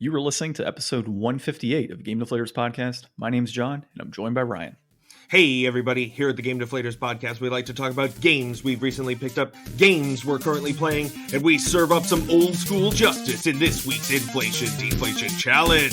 You were listening to episode 158 of Game Deflators Podcast. My name's John, and I'm joined by Ryan. Hey everybody, here at the Game Deflators Podcast, we like to talk about games we've recently picked up, games we're currently playing, and we serve up some old school justice in this week's Inflation Deflation Challenge.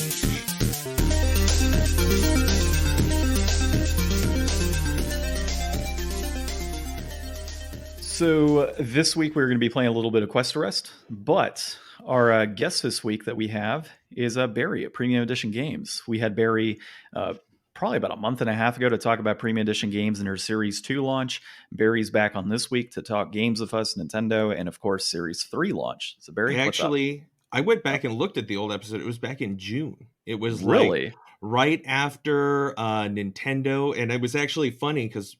So this week we're going to be playing a little bit of Quest Arrest, but our guest this week that we have is Barry at Premium Edition Games. We had Barry probably about a month and a half ago to talk about Premium Edition Games and her Series 2 launch. Barry's back on this week to talk games with us, Nintendo, and of course Series 3 launch. So Barry, I went back and looked at the old episode. It was back in June. It was really right after Nintendo, and it was actually funny because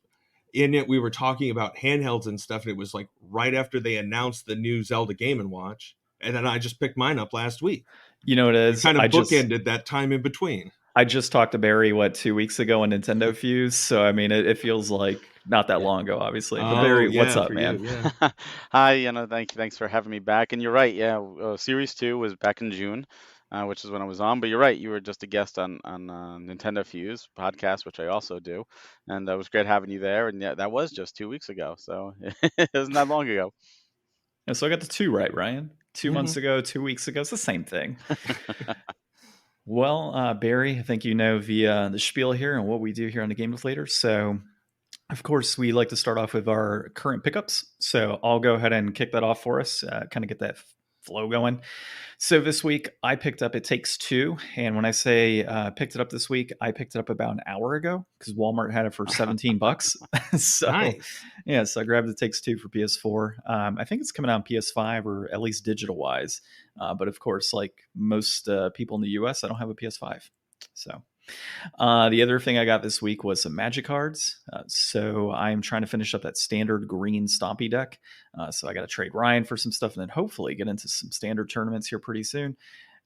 in it we were talking about handhelds and stuff, and it was like right after they announced the new Zelda Game & Watch, and then I just picked mine up last week. You know what it is? Kind of bookended that time in between. I just talked to Barry, 2 weeks ago on Nintendo Fuse, so I mean, it feels like not that long ago, obviously. But Barry, what's up, man? Hi, thanks for having me back. And you're right, Series 2 was back in June, which is when I was on. But you're right, you were just a guest on Nintendo Fuse podcast, which I also do, and it was great having you there. And yeah, that was just 2 weeks ago, so it wasn't that long ago. Yeah, so I got the two right, Ryan. 2 months ago, 2 weeks ago, it's the same thing. Well, Barry, I think you know via the spiel here and what we do here on the Game Deflators. So, of course, we like to start off with our current pickups. So I'll go ahead and kick that off for us, kind of get that flow going. So this week, I picked up It Takes Two. And when I say picked it up this week, I picked it up about an hour ago because Walmart had it for $17. So, nice. Yeah, so I grabbed It Takes Two for PS4. I think it's coming out on PS5 or at least digital-wise. But of course, like most people in the US, I don't have a PS5. So the other thing I got this week was some Magic cards. So I'm trying to finish up that standard green Stompy deck. So I got to trade Ryan for some stuff and then hopefully get into some standard tournaments here pretty soon.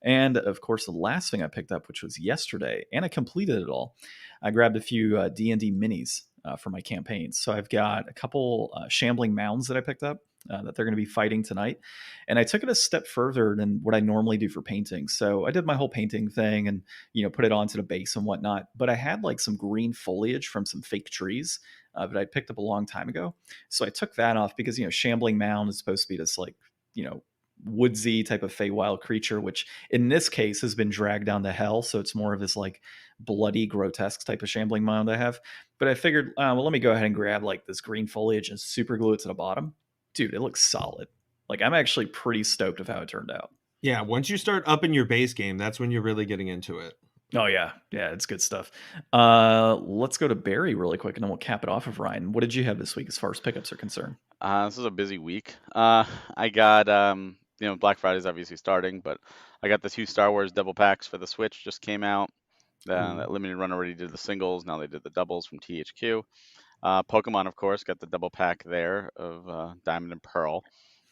And of course, the last thing I picked up, which was yesterday, and I completed it all, I grabbed a few D&D minis for my campaigns. So I've got a couple Shambling Mounds that I picked up. That they're going to be fighting tonight. And I took it a step further than what I normally do for painting. So I did my whole painting thing and, put it onto the base and whatnot. But I had like some green foliage from some fake trees that I picked up a long time ago. So I took that off because, Shambling Mound is supposed to be this like, woodsy type of Feywild creature, which in this case has been dragged down to hell. So it's more of this like bloody, grotesque type of Shambling Mound I have. But I figured, let me go ahead and grab like this green foliage and super glue it to the bottom. Dude, it looks solid. Like, I'm actually pretty stoked of how it turned out. Yeah, once you start upping your base game, that's when you're really getting into it. Oh, yeah. Yeah, it's good stuff. Let's go to Barry really quick, and then we'll cap it off of Ryan. What did you have this week as far as pickups are concerned? This is a busy week. I got, Black Friday's obviously starting, but I got the 2 Star Wars double packs for the Switch just came out. That limited run already did the singles. Now they did the doubles from THQ. Pokemon, of course, got the double pack there of Diamond and Pearl.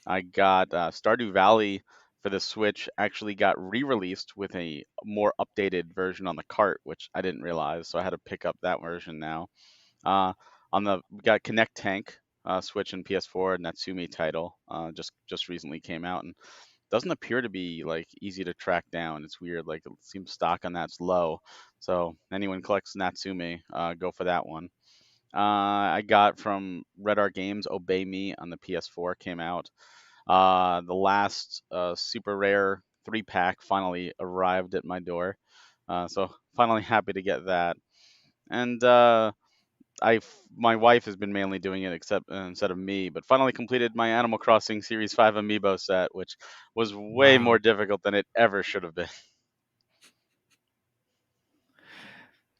I got Stardew Valley for the Switch actually got re-released with a more updated version on the cart, which I didn't realize, so I had to pick up that version now. We got Connect Tank, Switch and PS4 Natsumi title, just recently came out and doesn't appear to be like easy to track down. It's weird, like it seems stock on that's low. So anyone collects Natsumi, go for that one. I got from Red Art Games, Obey Me on the PS4 came out. The last super rare 3-pack finally arrived at my door. So finally happy to get that. And my wife has been mainly doing it instead of me, but finally completed my Animal Crossing Series 5 amiibo set, which was way more difficult than it ever should have been.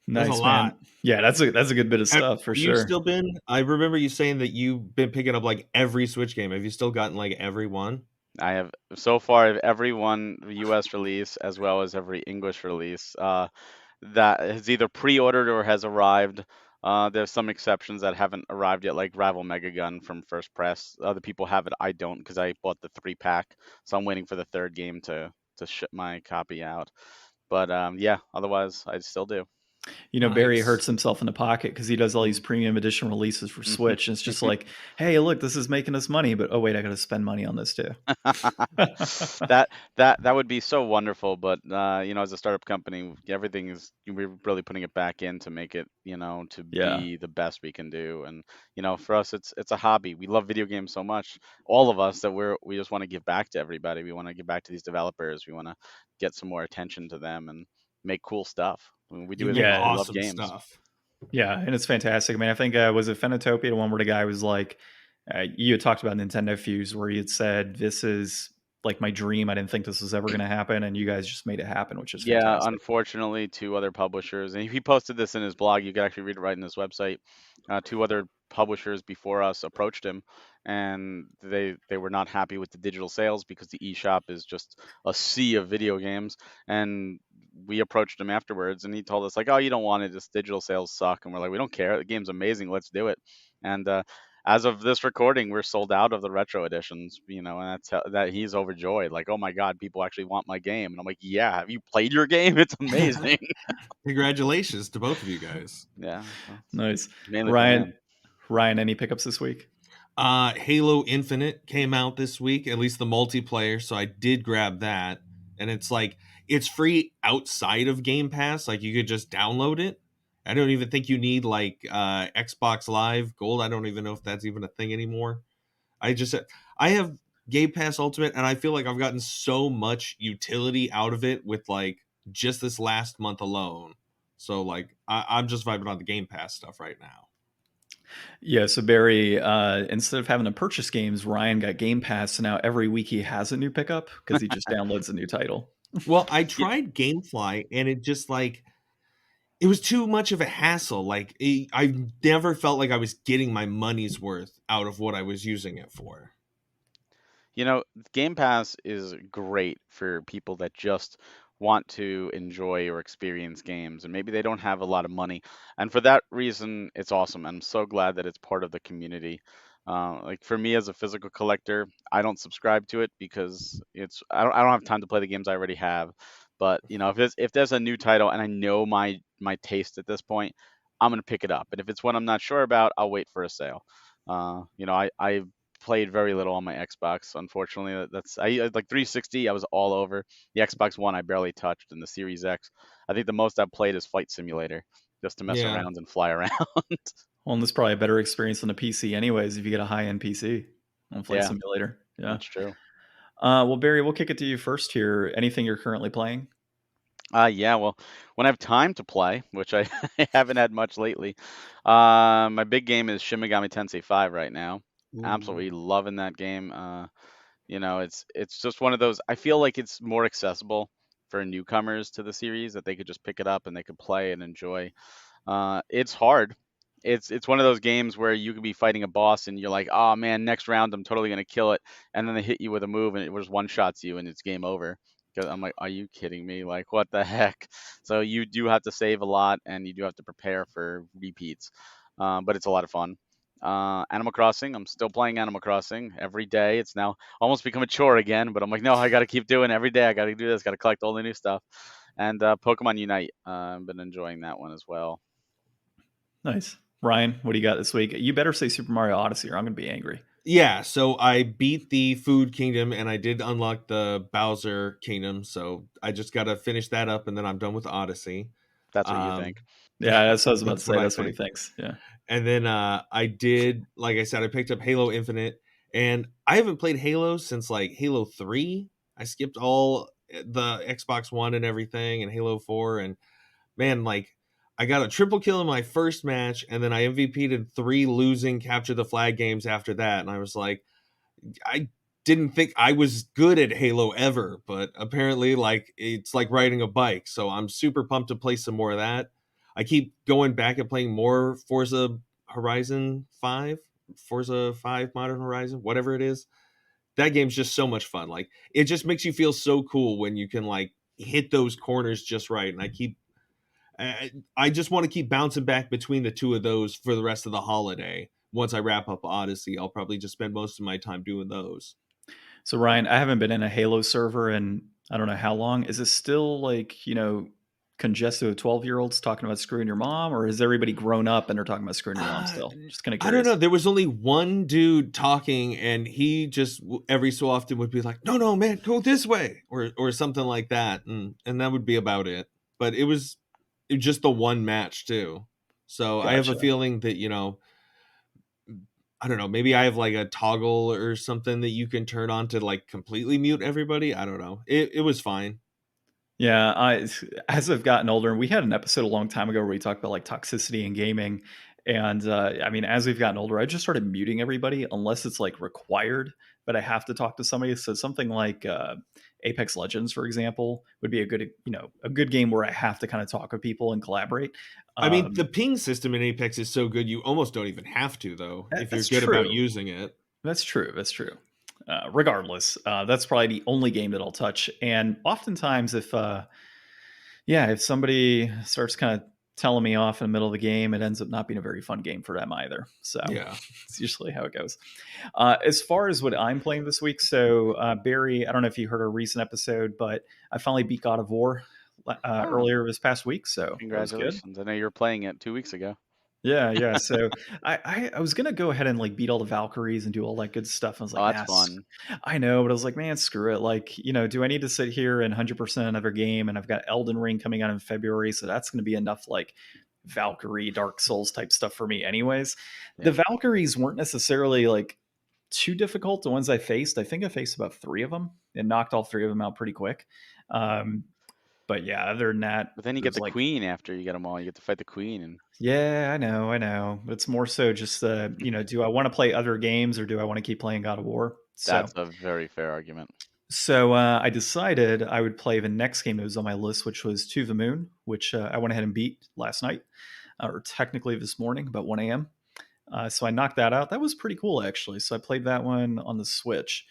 Nice, that's a man. lot. Yeah, that's a good bit of stuff for sure. You've still been, I remember you saying that you've been picking up like every Switch game. Have you still gotten like every one? I have so far every one US release as well as every English release that has either pre-ordered or has arrived. There's some exceptions that haven't arrived yet, like Rival Mega Gun from First Press. Other people have it. I don't because I bought the 3-pack, so I'm waiting for the third game to ship my copy out. But yeah, otherwise I still do. Barry Nice. hurts himself in the pocket because he does all these premium edition releases for Switch, and it's just like, hey, look, this is making us money, but oh wait, I got to spend money on this too. That would be so wonderful, but as a startup company, everything is we're really putting it back in to make it, to Yeah. be the best we can do. And for us, it's a hobby. We love video games so much, all of us, that we just want to give back to everybody. We want to give back to these developers. We want to get some more attention to them and make cool stuff. I mean, we do You it make because we Yeah. love awesome games. stuff. Yeah, and it's fantastic. I mean, I think was it Phenotopia, the one where the guy was like, you had talked about Nintendo Fuse, where he had said, "This is like my dream. I didn't think this was ever going to happen, and you guys just made it happen," which is Yeah, fantastic. unfortunately, two other publishers, and he posted this in his blog. You can actually read it right in his website. Two other publishers before us approached him, and they were not happy with the digital sales because the eShop is just a sea of video games. And we approached him afterwards, and he told us like, "Oh, you don't want it. Just digital sales suck." And we're like, "We don't care. The game's amazing. Let's do it." And as of this recording, we're sold out of the retro editions, and that he's overjoyed. Like, oh my God, people actually want my game. And I'm like, yeah, have you played your game? It's amazing. Congratulations to both of you guys. Yeah. Nice. Mainly for him. Ryan, any pickups this week? Halo Infinite came out this week, at least the multiplayer, so I did grab that. And it's free outside of Game Pass. Like, you could just download it. I don't even think you need Xbox Live Gold. I don't even know if that's even a thing anymore. I have Game Pass Ultimate, and I feel like I've gotten so much utility out of it with just this last month alone. So I'm just vibing on the Game Pass stuff right now. Yeah, so Barry, instead of having to purchase games, Ryan got Game Pass, so now every week he has a new pickup because he just downloads a new title. Well, I tried GameFly, and it just it was too much of a hassle. I never felt like I was getting my money's worth out of what I was using it for. Game Pass is great for people that just want to enjoy or experience games, and maybe they don't have a lot of money. And for that reason, it's awesome. I'm so glad that it's part of the community. Like for me as a physical collector, I don't subscribe to it because I don't have time to play the games I already have. But if there's a new title and I know my taste at this point, I'm gonna pick it up. And if it's one I'm not sure about, I'll wait for a sale. I played very little on my Xbox. Unfortunately, I like 360. I was all over. The Xbox One I barely touched, and the Series X, I think the most I've played is Flight Simulator, just to mess around and fly around. Well, and this is probably a better experience on a PC, anyways, if you get a high-end PC on Flight Simulator. Yeah, that's true. Well, Barry, we'll kick it to you first here. Anything you're currently playing? Yeah, well, when I have time to play, which I haven't had much lately, my big game is Shin Megami Tensei 5 right now. Absolutely loving that game. It's just one of those. I feel like it's more accessible for newcomers to the series, that they could just pick it up and they could play and enjoy. It's hard. It's one of those games where you could be fighting a boss and you're like, oh man, next round I'm totally gonna kill it, and then they hit you with a move and it just one shots you and it's game over. 'Cause I'm like, are you kidding me? Like, what the heck? So you do have to save a lot and you do have to prepare for repeats. But it's a lot of fun. Animal Crossing, I'm still playing Animal Crossing every day. It's now almost become a chore again, but I'm like, no, I got to keep doing it every day. I got to do this, got to collect all the new stuff. And Pokemon Unite, I've been enjoying that one as well. Nice. Ryan, what do you got this week? You better say Super Mario Odyssey or I'm going to be angry. Yeah, so I beat the Food Kingdom and I did unlock the Bowser Kingdom, so I just got to finish that up and then I'm done with Odyssey. That's what you think. Yeah, that's what I was about to say. what That's what he thinks. Yeah. And then I did, like I said, I picked up Halo Infinite, and I haven't played Halo since Halo 3. I skipped all the Xbox One and everything, and Halo 4, and man, I got a triple kill in my first match, and then I MVP'd in 3 losing capture the flag games after that, and I was like, I didn't think I was good at Halo ever, but apparently it's like riding a bike, so I'm super pumped to play some more of that. I keep going back and playing more Forza 5 Modern Horizon, whatever it is. That game's just so much fun. It just makes you feel so cool when you can hit those corners just right. And I just want to keep bouncing back between the two of those for the rest of the holiday. Once I wrap up Odyssey, I'll probably just spend most of my time doing those. So Ryan, I haven't been in a Halo server in I don't know how long. Is it still congested with 12-year-olds talking about screwing your mom, or is everybody grown up and they're talking about screwing your mom still? Just kind of I don't curious. know. There was only one dude talking, and he just every so often would be like, "No, man, go this way," or something like that, and that would be about it. But it was just the one match too. So I have a Gotcha. feeling that I don't know. Maybe I have like a toggle or something that you can turn on to like completely mute everybody. I don't know. It was fine. Yeah, as I've gotten older, and we had an episode a long time ago where we talked about like toxicity in gaming, and I mean, as we've gotten older, I just started muting everybody unless it's like required, but I have to talk to somebody. So something like Apex Legends, for example, would be a good, a good game where I have to kind of talk with people and collaborate. I mean, the Um, ping system in Apex is so good, you almost don't even have to, though, if you're that's good about true. using it. That's true. That's true. Regardless, that's probably the only game that I'll touch. And oftentimes, if somebody starts kind of telling me off in the middle of the game, it ends up not being a very fun game for them either. So Yeah. it's usually how it goes. As far as what I'm playing this week, so Barry, I don't know if you heard a recent episode, but I finally beat God of War Oh, earlier this past week, so that was good. congratulations! I know you were playing it 2 weeks ago. Yeah. So I was gonna go ahead and like beat all the Valkyries and do all that good stuff. I was Oh, like, that's nah, fun. I know, but I was like, man, screw it. Like, do I need to sit here and 100% another game? And I've got Elden Ring coming out in February, so that's gonna be enough like Valkyrie, Dark Souls type stuff for me, anyways. Yeah. The Valkyries weren't necessarily like too difficult. The ones I faced, I think I faced about 3 of them and knocked all 3 of them out pretty quick. Um, but yeah, other than that, But then you get there's the like queen after you get them all. You get to fight the queen, and yeah, I know. It's more so just do I want to play other games or do I want to keep playing God of War? So, that's a very fair argument. I decided I would play the next game that was on my list, which was To the Moon, which I went ahead and beat last night, or technically this morning, about 1 a.m. So I knocked that out. That was pretty cool, actually. So I played that one on the Switch,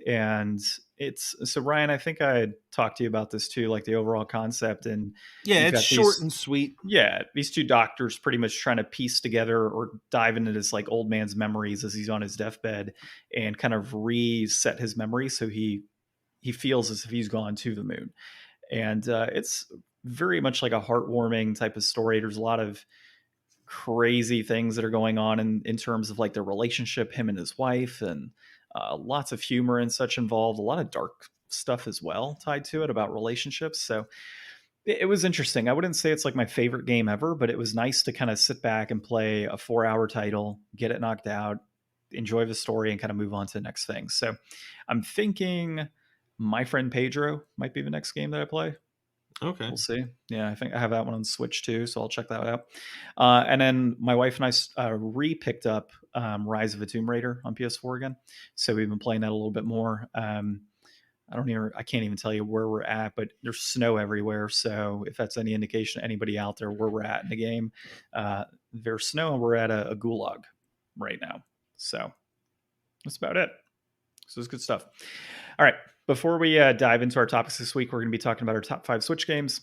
and it's so Ryan. I think I had talked to you about this too, like the overall concept, and Yeah, you've it's got short these and sweet. yeah, these 2 doctors pretty much trying to piece together or dive into his like old man's memories as he's on his deathbed and kind of reset his memory so he feels as if he's gone to the moon. And it's very much like a heartwarming type of story. There's a lot of crazy things that are going on in terms of like their relationship, him and his wife, and lots of humor and such involved. A lot of dark stuff as well tied to it about relationships. So it was interesting. I wouldn't say it's like my favorite game ever, but it was nice to kind of sit back and play a 4-hour title, get it knocked out, enjoy the story, and kind of move on to the next thing. So I'm thinking My Friend Pedro might be the next game that I play. Okay. We'll see. Yeah, I think I have that one on Switch too, so I'll check that out. And then my wife and I re-picked up Rise of the Tomb Raider on PS4 again, so we've been playing that a little bit more. I can't even tell you where we're at, but there's snow everywhere. So if that's any indication to anybody out there where we're at in the game, there's snow and we're at a gulag right now. So that's about it. So it's good stuff. All right. Before we dive into our topics this week, we're going to be talking about our top 5 Switch games.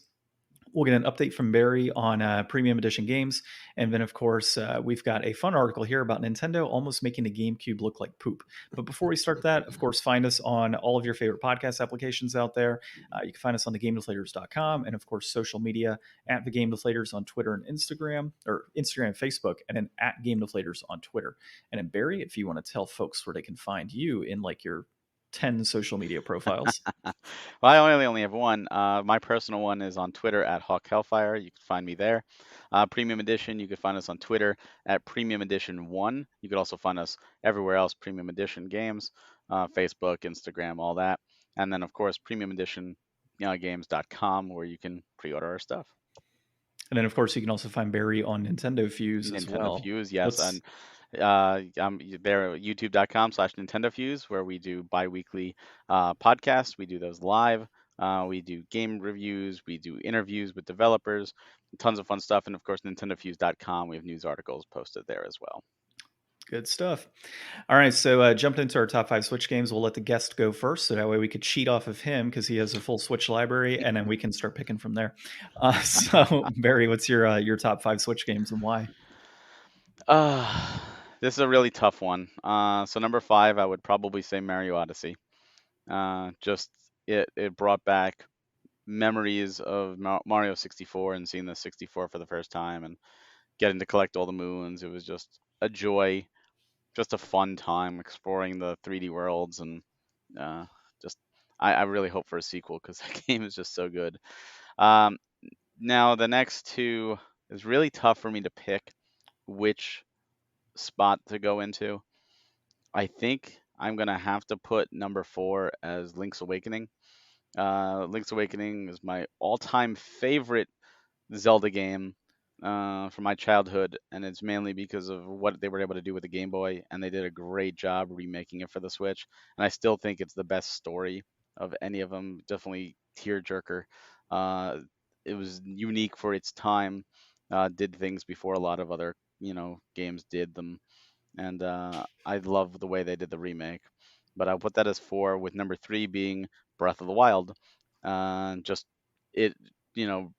We'll get an update from Barry on premium edition games. And then, of course, we've got a fun article here about Nintendo almost making the GameCube look like poop. But before we start that, of course, find us on all of your favorite podcast applications out there. You can find us on thegamedeflators.com and, of course, social media at the Game Deflators on Twitter and Instagram, or Instagram and Facebook, and then at Game Deflators on Twitter. And then, Barry, if you want to tell folks where they can find you in like your 10 social media profiles. Well, I only have one. My personal one is on Twitter at Hawk Hellfire. You can find me there. Premium Edition, you can find us on Twitter at Premium Edition 1. You could also find us everywhere else, Premium Edition Games, Facebook, Instagram, all that. And then, of course, Premium Edition games.com, where you can pre-order our stuff. And then, of course, you can also find Barry on Nintendo Fuse as well. Nintendo Fuse, yes. And I'm there at youtube.com/Nintendo Fuse, where we do bi-weekly podcasts. We do those live. We do game reviews. We do interviews with developers. Tons of fun stuff. And of course, nintendofuse.com. We have news articles posted there as well. Good stuff. All right, so jumping into our top 5 Switch games, we'll let the guest go first, so that way we could cheat off of him because he has a full Switch library, and then we can start picking from there. So, Barry, what's your top 5 Switch games and why? This is a really tough one. So number 5, I would probably say Mario Odyssey. Just it brought back memories of Mario 64 and seeing the 64 for the first time and getting to collect all the moons. It was just a joy, just a fun time exploring the 3D worlds, and uh, just I really hope for a sequel because that game is just so good. Um, Now the next two is really tough for me to pick which spot to go into. I think I'm gonna have to put number 4 as Link's Awakening. Link's Awakening is my all-time favorite Zelda game from my childhood, and it's mainly because of what they were able to do with the Game Boy, and they did a great job remaking it for the Switch. And I still think it's the best story of any of them. Definitely tearjerker. Uh, it was unique for its time. Did things before a lot of other games did them, and I love the way they did the remake. But I'll put that as 4, with number 3 being Breath of the Wild. Just it,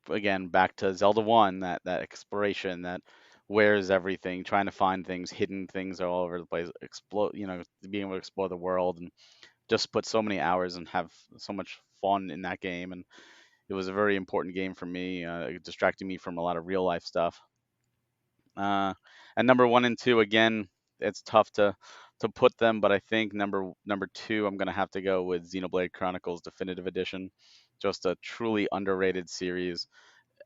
again back to Zelda 1, that exploration, that where's everything, trying to find things, hidden things all over the place, explore, being able to explore the world, and just put so many hours and have so much fun in that game. And it was a very important game for me, distracting me from a lot of real life stuff. Uh, and number 1 and 2, again, it's tough to put them, but I think number 2, I'm gonna have to go with Xenoblade Chronicles Definitive Edition. Just a truly underrated series,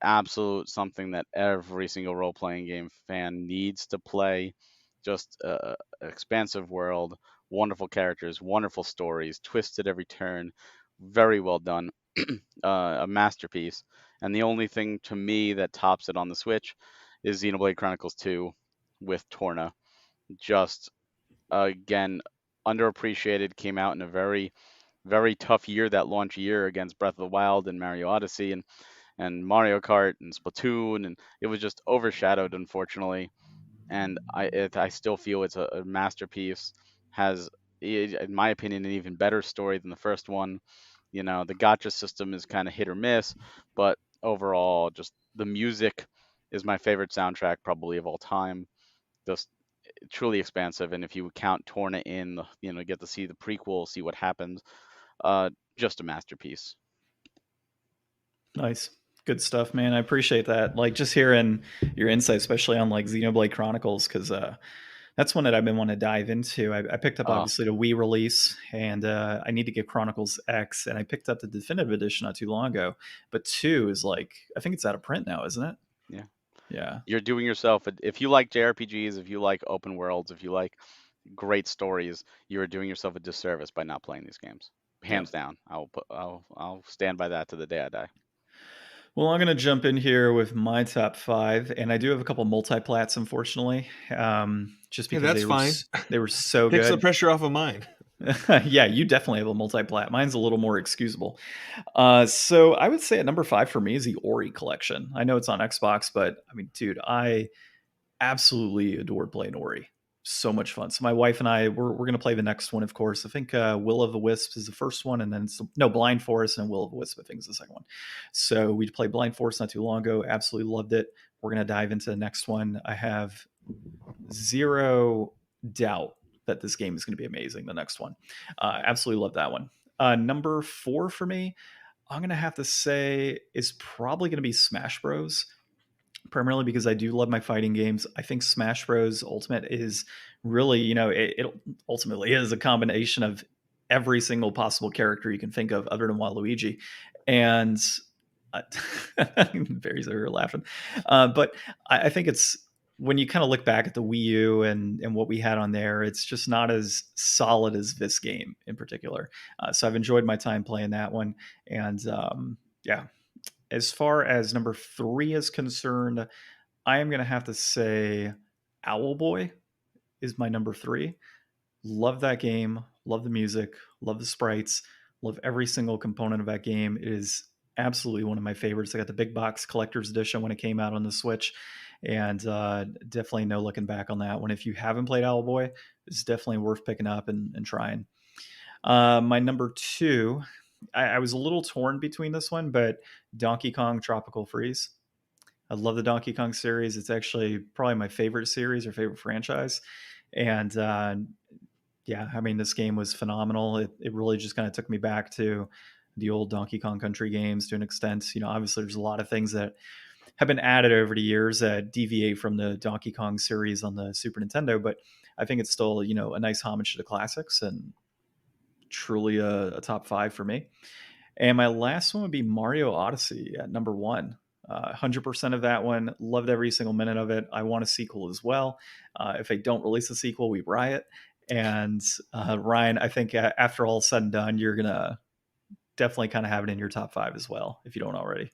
absolute something that every single role playing game fan needs to play. Just expansive world, wonderful characters, wonderful stories, twists at every turn, very well done, a masterpiece. And the only thing to me that tops it on the Switch is Xenoblade Chronicles 2 with Torna. Just again, underappreciated, came out in a very, very tough year, that launch year, against Breath of the Wild and Mario Odyssey and Mario Kart and Splatoon, and it was just overshadowed, unfortunately. And I still feel it's a masterpiece. Has, in my opinion, an even better story than the first one. The gotcha system is kind of hit or miss, but overall, just the music is my favorite soundtrack probably of all time. Just truly expansive, and if you count Torna in, get to see the prequel, see what happens. Uh, just a masterpiece. Nice. Good stuff, man. I appreciate that. Like just hearing your insight, especially on like Xenoblade Chronicles, because that's one that I've been wanting to dive into. I picked up Oh, obviously the Wii release, and I need to get Chronicles X, and I picked up the definitive edition not too long ago. But 2 is like, I think it's out of print now, isn't it? yeah. Yeah. You're doing yourself if you like JRPGs, if you like open worlds, if you like great stories, you are doing yourself a disservice by not playing these games. Yeah. Hands down. I'll stand by that to the day I die. Well, I'm going to jump in here with my top 5, and I do have a couple multi-plats, unfortunately, just Yeah, because that's fine. they were so Takes the good. pressure off of mine. Yeah, you definitely have a multi-plat. Mine's a little more excusable. So I would say at number 5 for me is the Ori collection. I know it's on Xbox, but I mean, dude, I absolutely adored playing Ori. So much fun. So my wife and I, we're going to play the next one, of course. I think Will of the Wisps is the first one, and then Blind Forest and Will of the Wisp, I think, is the second one. So we played Blind Forest not too long ago. Absolutely loved it. We're going to dive into the next one. I have zero doubt that this game is going to be amazing. The next one, absolutely love that one. Number 4 for me, I'm going to have to say is probably going to be Smash Bros. Primarily because I do love my fighting games. I think Smash Bros. Ultimate is really, it ultimately is a combination of every single possible character you can think of other than Waluigi. And Barry's over here laughing. But I think it's when you kind of look back at the Wii U and what we had on there, it's just not as solid as this game in particular. So I've enjoyed my time playing that one. And yeah, as far as number 3 is concerned, I am going to have to say Owlboy is my number 3. Love that game. Love the music. Love the sprites. Love every single component of that game. It is absolutely one of my favorites. I got the big box collector's edition when it came out on the Switch, and definitely no looking back on that one. If you haven't played Owlboy, it's definitely worth picking up and trying. My number 2, I was a little torn between this one, but Donkey Kong Tropical Freeze. I love the Donkey Kong series. It's actually probably my favorite series or favorite franchise. And yeah, I mean, this game was phenomenal. It really just kind of took me back to the old Donkey Kong Country games to an extent. Obviously there's a lot of things that have been added over the years that deviate from the Donkey Kong series on the Super Nintendo, but I think it's still, a nice homage to the classics and truly a top 5 for me. And my last one would be Mario Odyssey at number 1. 100% of that one. Loved every single minute of it. I want a sequel as well. If they don't release a sequel, we riot. And Ryan, I think after all said and done, you're going to definitely kind of have it in your top 5 as well, if you don't already.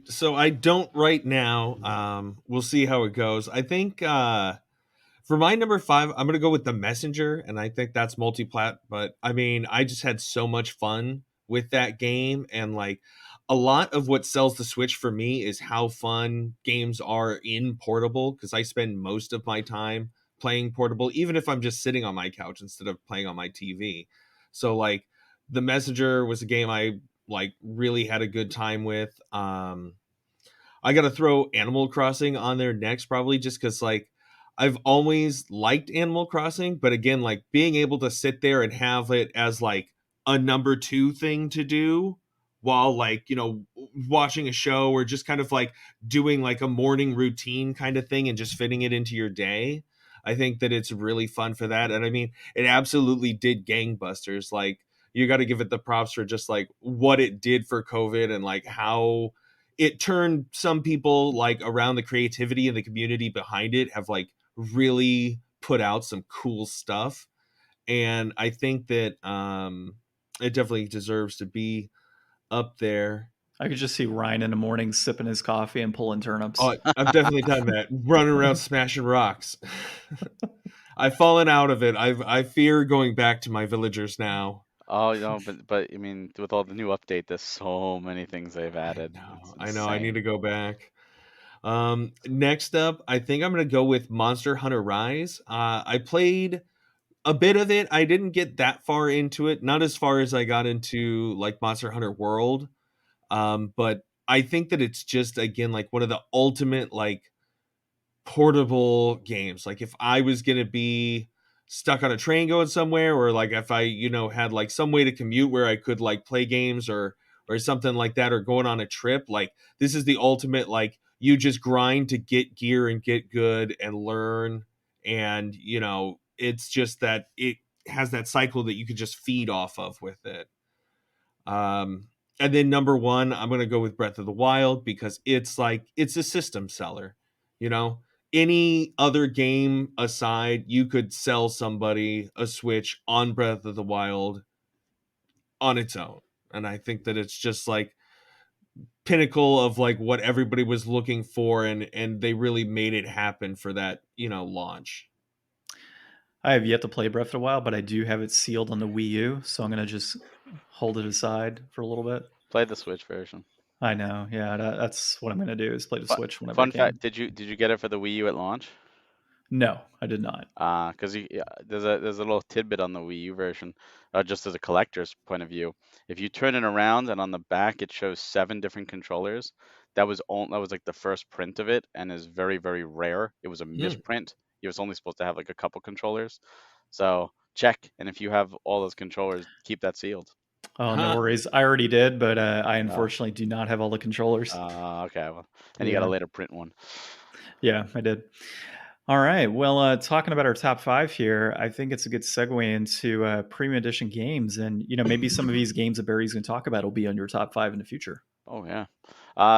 So I don't right now. We'll see how it goes. I think for my number 5, I'm gonna go with The Messenger, and I think that's multi-plat. But I mean, I just had so much fun with that game, and like a lot of what sells the Switch for me is how fun games are in portable, because I spend most of my time playing portable, even if I'm just sitting on my couch instead of playing on my TV. So like The Messenger was a game I like really had a good time with. I got to throw Animal Crossing on there next, probably just because like I've always liked Animal Crossing, but again, like being able to sit there and have it as like a number 2 thing to do while like, watching a show or just kind of like doing like a morning routine kind of thing and just fitting it into your day. I think that it's really fun for that. And I mean, it absolutely did gangbusters. Like, you got to give it the props for just like what it did for COVID and like how it turned some people like around the creativity and the community behind it have like really put out some cool stuff. And I think that it definitely deserves to be up there. I could just see Ryan in the morning sipping his coffee and pulling turnips. Oh, I've definitely done that. Running around smashing rocks. I've fallen out of it. I fear going back to my villagers now. Oh, but I mean, with all the new update, there's so many things they've added. I know. I need to go back. Next up, I think I'm gonna go with Monster Hunter Rise. I played a bit of it. I didn't get that far into it, not as far as I got into like Monster Hunter World. But I think that it's just again like one of the ultimate like portable games. Like if I was gonna be stuck on a train going somewhere, or like if I had like some way to commute where I could like play games or something like that, or going on a trip, like this is the ultimate like you just grind to get gear and get good and learn. And it's just that it has that cycle that you could just feed off of with it. And then number 1, I'm gonna go with Breath of the Wild, because it's a system seller. Any other game aside, you could sell somebody a Switch on Breath of the Wild on its own. And I think that it's just like pinnacle of like what everybody was looking for, and they really made it happen for that, launch. I have yet to play Breath of the Wild, but I do have it sealed on the Wii U, so I'm going to just hold it aside for a little bit. Play the Switch version. I know, yeah, that's what I'm going to do is play the Switch whenever I Fun can. fact: did you get it for the Wii U at launch? No, I did not. Because there's a little tidbit on the Wii U version, just as a collector's point of view. If you turn it around and on the back it shows 7 different controllers, that was like the first print of it, and is very, very rare. It was a misprint. It was only supposed to have like a couple controllers. So check, and if you have all those controllers, keep that sealed. Oh, no worries. I already did, but I unfortunately do not have all the controllers. Okay, well, and you got to later print one. Yeah, I did. All right. Well, talking about our top 5 here, I think it's a good segue into premium edition games, and maybe some of these games that Barry's going to talk about will be on your top 5 in the future. Oh yeah.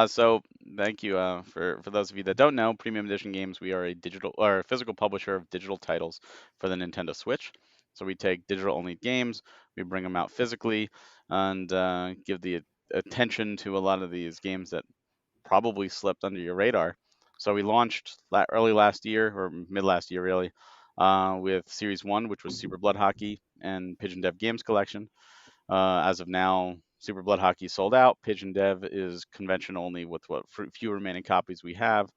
So thank you for those of you that don't know, Premium Edition Games, we are a digital or a physical publisher of digital titles for the Nintendo Switch. So we take digital only games, we bring them out physically, and give the attention to a lot of these games that probably slipped under your radar. So we launched early last year, or mid last year really, with Series 1, which was Super Blood Hockey and Pigeon Dev Games Collection. As of now, Super Blood Hockey sold out. Pigeon Dev is convention only with what few remaining copies we have.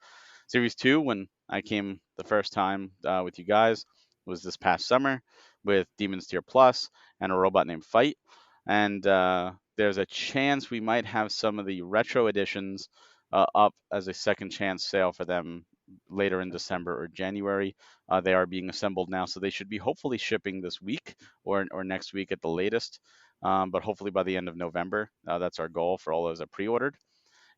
Series 2, when I came the first time with you guys, was this past summer with Demon's Tier Plus and A Robot Named Fight. And there's a chance we might have some of the retro editions up as a second chance sale for them later in December or January. They are being assembled now, so they should be hopefully shipping this week or next week at the latest. but hopefully by the end of November. That's our goal for all those that pre-ordered.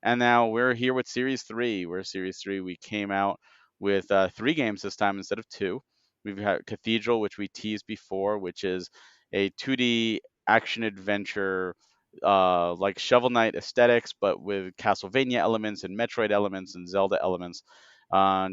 And now we're here with Series 3. We're Series 3. We came out with 3 games this time instead of 2. We've got Cathedral, which we teased before, which is a 2D action adventure like Shovel Knight aesthetics, but with Castlevania elements and Metroid elements and Zelda elements,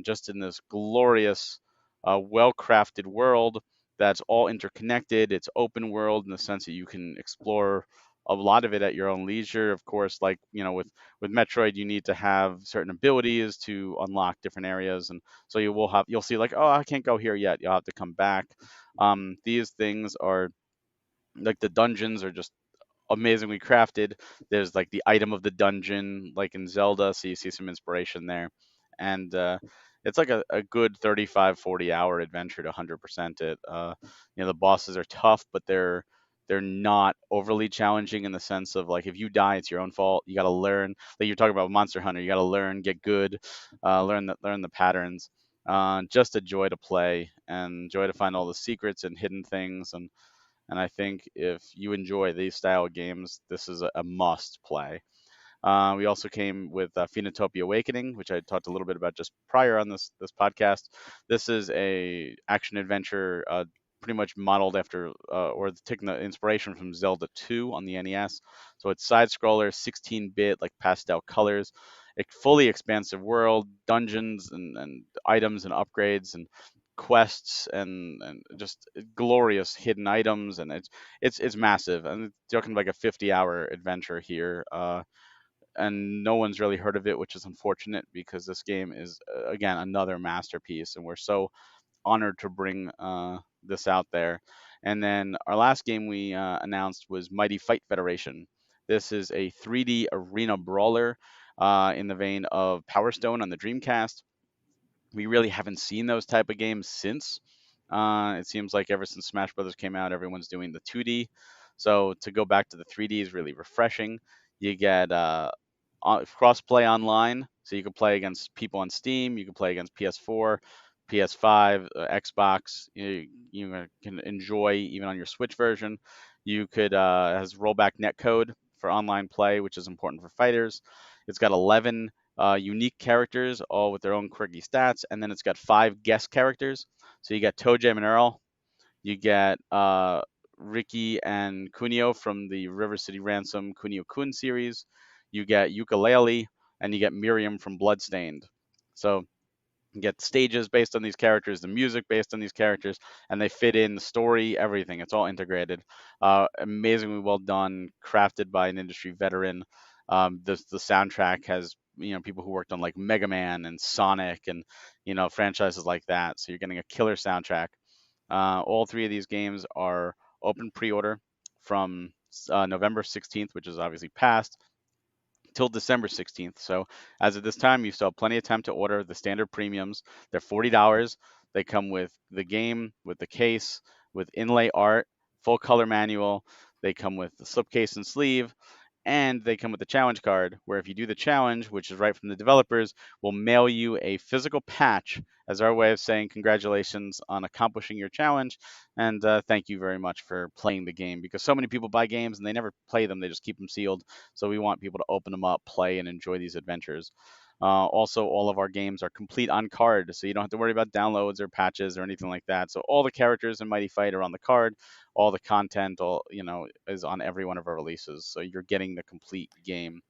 just in this glorious, well-crafted world that's all interconnected. It's open world in the sense that you can explore a lot of it at your own leisure. Of course, like with Metroid, you need to have certain abilities to unlock different areas, and so you'll see like, oh, I can't go here yet. You'll have to come back. These things are like the dungeons are just amazingly crafted. There's like the item of the dungeon, like in Zelda, so you see some inspiration there. And it's like a good 35, 40 hour adventure to 100% it. The bosses are tough, but they're not overly challenging in the sense of like if you die, it's your own fault. You got to learn. Like you're talking about Monster Hunter, you got to learn, get good, learn the patterns. Just a joy to play and joy to find all the secrets and hidden things and I think if you enjoy these style of games, this is a must play. We also came with Phenotopia Awakening, which I talked a little bit about just prior on this podcast. This is a action adventure, pretty much modeled after or taking the inspiration from Zelda 2 on the NES. So it's side scroller, 16-bit, like pastel colors, a fully expansive world, dungeons and items and upgrades and quests and just glorious hidden items and it's massive and it's talking like a 50-hour adventure here and no one's really heard of it, which is unfortunate because this game is again another masterpiece, and we're so honored to bring this out there. And then our last game we announced was Mighty Fight Federation. This is a 3D arena brawler in the vein of Power Stone on the Dreamcast. We really haven't seen those type of games since. It seems like ever since Smash Brothers came out, everyone's doing the 2D. So to go back to the 3D is really refreshing. You get cross-play online, so you can play against people on Steam. You can play against PS4, PS5, Xbox. You can enjoy even on your Switch version. You could has rollback netcode for online play, which is important for fighters. It's got 11 unique characters, all with their own quirky stats, and then it's got 5 guest characters. So you got Toe Jam and Earl, you get Ricky and Kunio from the River City Ransom Kunio Kun series, you get Ukulele, and you get Miriam from Bloodstained. So you get stages based on these characters, the music based on these characters, and they fit in the story, everything. It's all integrated. Amazingly well done, crafted by an industry veteran. The soundtrack has people who worked on like Mega Man and Sonic and franchises like that. So you're getting a killer soundtrack. All 3 of these games are open pre-order from November 16th, which is obviously past, till December 16th. So as of this time, you still have plenty of time to order the standard premiums. They're $40. They come with the game, with the case, with inlay art, full color manual. They come with the slipcase and sleeve, and they come with the challenge card, where if you do the challenge, which is right from the developers, we'll mail you a physical patch as our way of saying congratulations on accomplishing your challenge, and thank you very much for playing the game. Because so many people buy games and they never play them; they just keep them sealed. So we want people to open them up, play, and enjoy these adventures. Also, all of our games are complete on card, so you don't have to worry about downloads or patches or anything like that. So all the characters in Mighty Fight are on the card, all the content, all is on every one of our releases. So you're getting the complete game.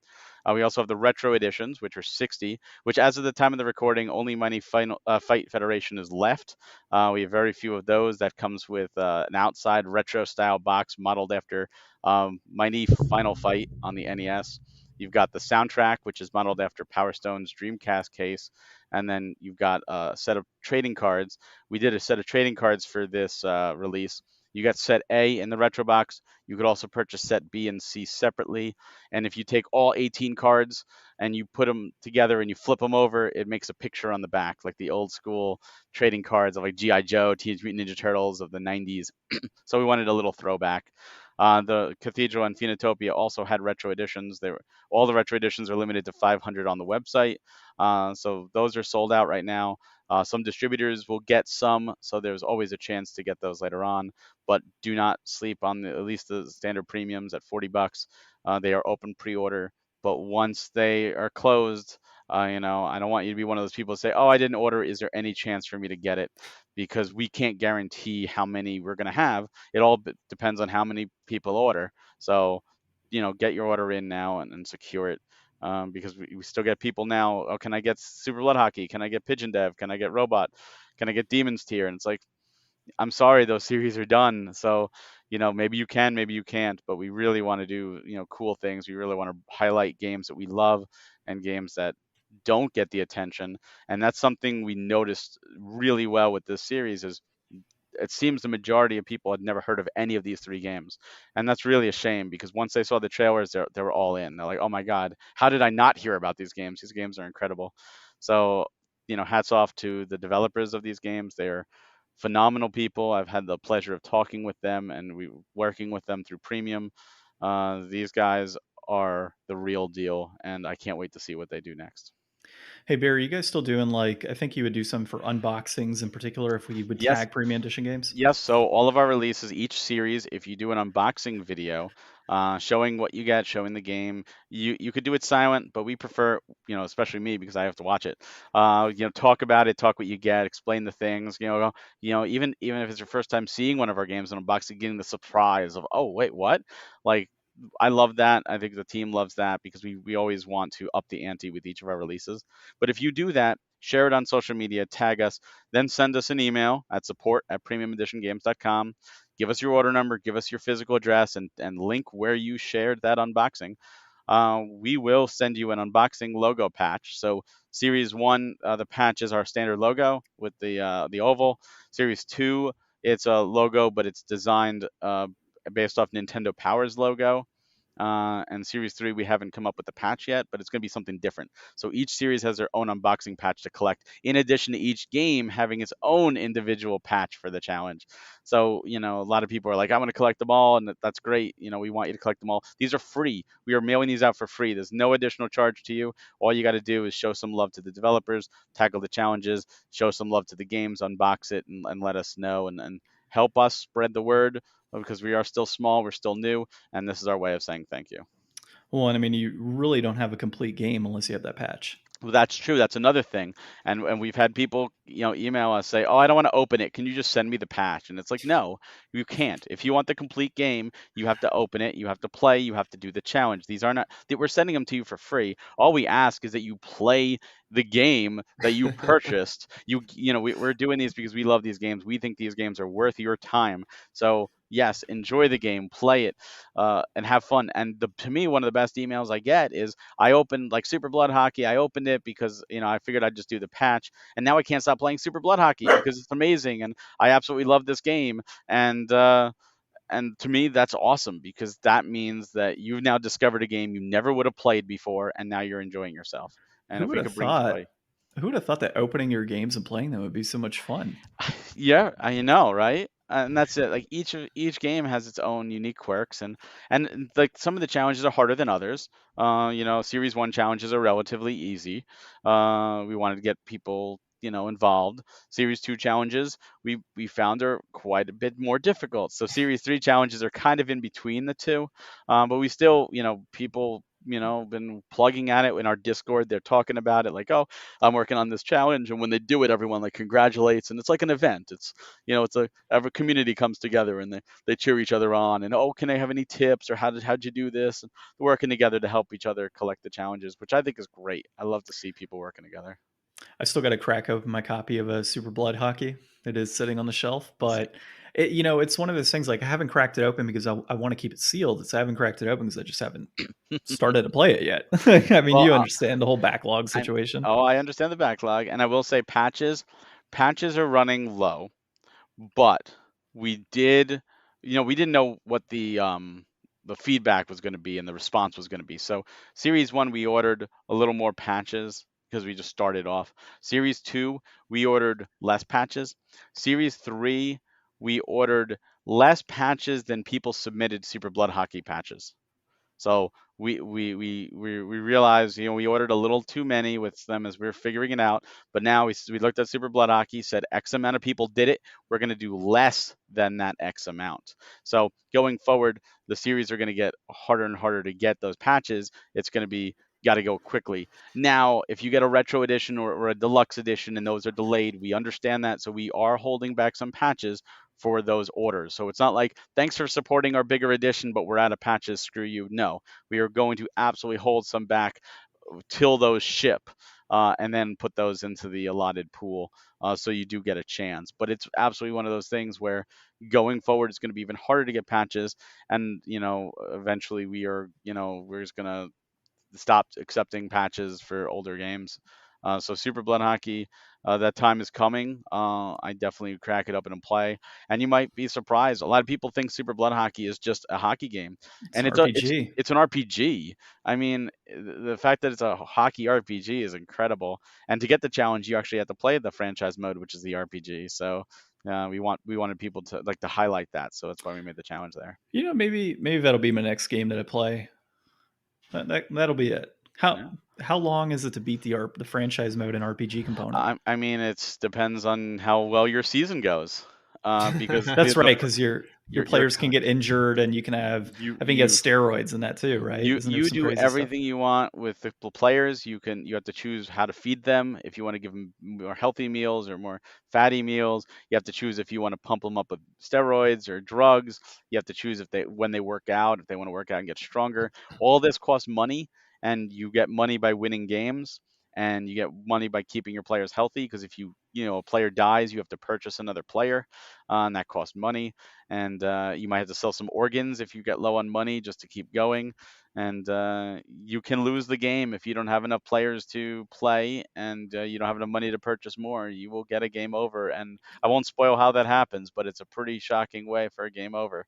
We also have the retro editions, which are 60, which as of the time of the recording, only Mighty Fight Federation is left. We have very few of those. That comes with an outside retro style box modeled after Mighty Final Fight on the NES. You've got the soundtrack, which is modeled after Power Stone's Dreamcast case. And then you've got a set of trading cards. We did a set of trading cards for this release. You got set A in the retro box. You could also purchase set B and C separately. And if you take all 18 cards and you put them together and you flip them over, it makes a picture on the back, like the old school trading cards of like G.I. Joe, Teenage Mutant Ninja Turtles of the 90s. So we wanted a little throwback. The Cathedral and Phoenotopia also had retro editions. All the retro editions are limited to 500 on the website. So those are sold out right now. Some distributors will get some, so there's always a chance to get those later on. But do not sleep on at least the standard premiums at $40. They are open pre-order, but once they are closed, I don't want you to be one of those people to say, "Oh, I didn't order. Is there any chance for me to get it?" Because we can't guarantee how many we're going to have. It all depends on how many people order. So, get your order in now and secure it. Because we still get people now. Oh, can I get Super Blood Hockey? Can I get Pigeon Dev? Can I get Robot? Can I get Demon's Tier? And it's like, I'm sorry, those series are done. So, maybe you can, maybe you can't, but we really want to do, cool things. We really want to highlight games that we love and games that don't get the attention. And that's something we noticed really well with this series is it seems the majority of people had never heard of any of these three games. And that's really a shame because once they saw the trailers, they were all in. They're like, oh my God, how did I not hear about these games? These games are incredible. So, hats off to the developers of these games. They're phenomenal people. I've had the pleasure of talking with them and we working with them through Premium. These guys are the real deal, and I can't wait to see what they do next. Hey Barry, you guys still doing like I think you would do some for unboxings in particular if we would Yes, tag premium edition games? Yes, so all of our releases, each series, if you do an unboxing video, showing what you get, showing the game, you could do it silent, but we prefer, especially me because I have to watch it. Talk about it, talk what you get, explain the things. Even if it's your first time seeing one of our games and unboxing, getting the surprise of, oh wait, what? Like, I love that. I think the team loves that because we always want to up the ante with each of our releases. But if you do that, share it on social media, tag us, then send us an email at support@premiumeditiongames.com. Give us your order number, give us your physical address, and link where you shared that unboxing. We will send you an unboxing logo patch. So Series 1, the patch is our standard logo with the oval. Series 2, it's a logo, but it's designed based off Nintendo Power's logo. And Series 3, we haven't come up with the patch yet, but it's going to be something different. So each series has their own unboxing patch to collect, in addition to each game having its own individual patch for the challenge. So, a lot of people are like, I want to collect them all, and that's great. We want you to collect them all. These are free. We are mailing these out for free. There's no additional charge to you. All you got to do is show some love to the developers, tackle the challenges, show some love to the games, unbox it, and let us know and help us spread the word because we are still small, we're still new, and this is our way of saying thank you. Well, and I mean, you really don't have a complete game unless you have that patch. Well, that's true. That's another thing. And we've had people, email us say, "Oh, I don't want to open it. Can you just send me the patch?" And it's like, "No, you can't. If you want the complete game, you have to open it, you have to play, you have to do the challenge. These are not that we're sending them to you for free. All we ask is that you play the game that you purchased. We're doing these because we love these games. We think these games are worth your time. So, yes, enjoy the game, play it, and have fun. And to me, one of the best emails I get is I opened like Super Blood Hockey. I opened it because I figured I'd just do the patch, and now I can't stop playing Super Blood Hockey because it's amazing, and I absolutely love this game. And to me, that's awesome because that means that you've now discovered a game you never would have played before, and now you're enjoying yourself. And Who if would we have could bring thought? joy, Who would have thought that opening your games and playing them would be so much fun? yeah, I know, right? And that's it. Like each game has its own unique quirks, and like some of the challenges are harder than others. Series 1 challenges are relatively easy. We wanted to get people involved. Series 2 challenges we found are quite a bit more difficult. So Series 3 challenges are kind of in between the two, but we still people been plugging at it in our Discord. They're talking about it like, oh, I'm working on this challenge, and when they do it, everyone like congratulates, and it's like an event. It's every community comes together and they cheer each other on, and oh, can I have any tips or how'd you do this? And they're working together to help each other collect the challenges, which I think is great. I love to see people working together. I still got to crack open my copy of a Super Blood Hockey. It is sitting on the shelf, but it's one of those things like I haven't cracked it open because I want to keep it sealed. I haven't cracked it open because I just haven't started to play it yet. I mean, Well, you understand the whole backlog I situation. oh, I understand the backlog, and I will say patches are running low. But we did, we didn't know what the feedback was going to be and the response was going to be. So Series 1, we ordered a little more patches because we just started off. Series 2, we ordered less patches. Series 3, we ordered less patches than people submitted Super Blood Hockey patches. So we realized, we ordered a little too many with them as we were figuring it out. But now we looked at Super Blood Hockey, said X amount of people did it. We're going to do less than that X amount. So going forward, the series are going to get harder and harder to get those patches. It's going to be got to go quickly. Now, if you get a retro edition or a deluxe edition and those are delayed, we understand that. So we are holding back some patches for those orders. So it's not like, thanks for supporting our bigger edition, but we're out of patches, screw you. No, we are going to absolutely hold some back till those ship. And then put those into the allotted pool, so you do get a chance. But it's absolutely one of those things where going forward it's going to be even harder to get patches, and eventually we're just going to stop accepting patches for older games. So Super Blood Hockey, that time is coming. I definitely crack it up and play, and you might be surprised. A lot of people think Super Blood Hockey is just a hockey game, It's and an RPG. it's an RPG. I mean, the fact that it's a hockey RPG is incredible, and to get the challenge, you actually have to play the franchise mode, which is the RPG. So we wanted people to like to highlight that, so that's why we made the challenge there. Maybe that'll be my next game that I play. That'll be it. Yeah. How long is it to beat the franchise mode and RPG component? I mean, it depends on how well your season goes, because That's right, because your your players can get injured, and you can have you I think you have steroids in that too, right? you Isn't there you some do crazy stuff? everything you want with the players. You have to choose how to feed them. If you want to give them more healthy meals or more fatty meals, you have to choose if you want to pump them up with steroids or drugs. You have to choose when they work out, if they want to work out and get stronger. All this costs money, and you get money by winning games, and you get money by keeping your players healthy. Because if a player dies, you have to purchase another player, and that costs money. And you might have to sell some organs if you get low on money just to keep going. And you can lose the game if you don't have enough players to play, and you don't have enough money to purchase more. You will get a game over, and I won't spoil how that happens, but it's a pretty shocking way for a game over.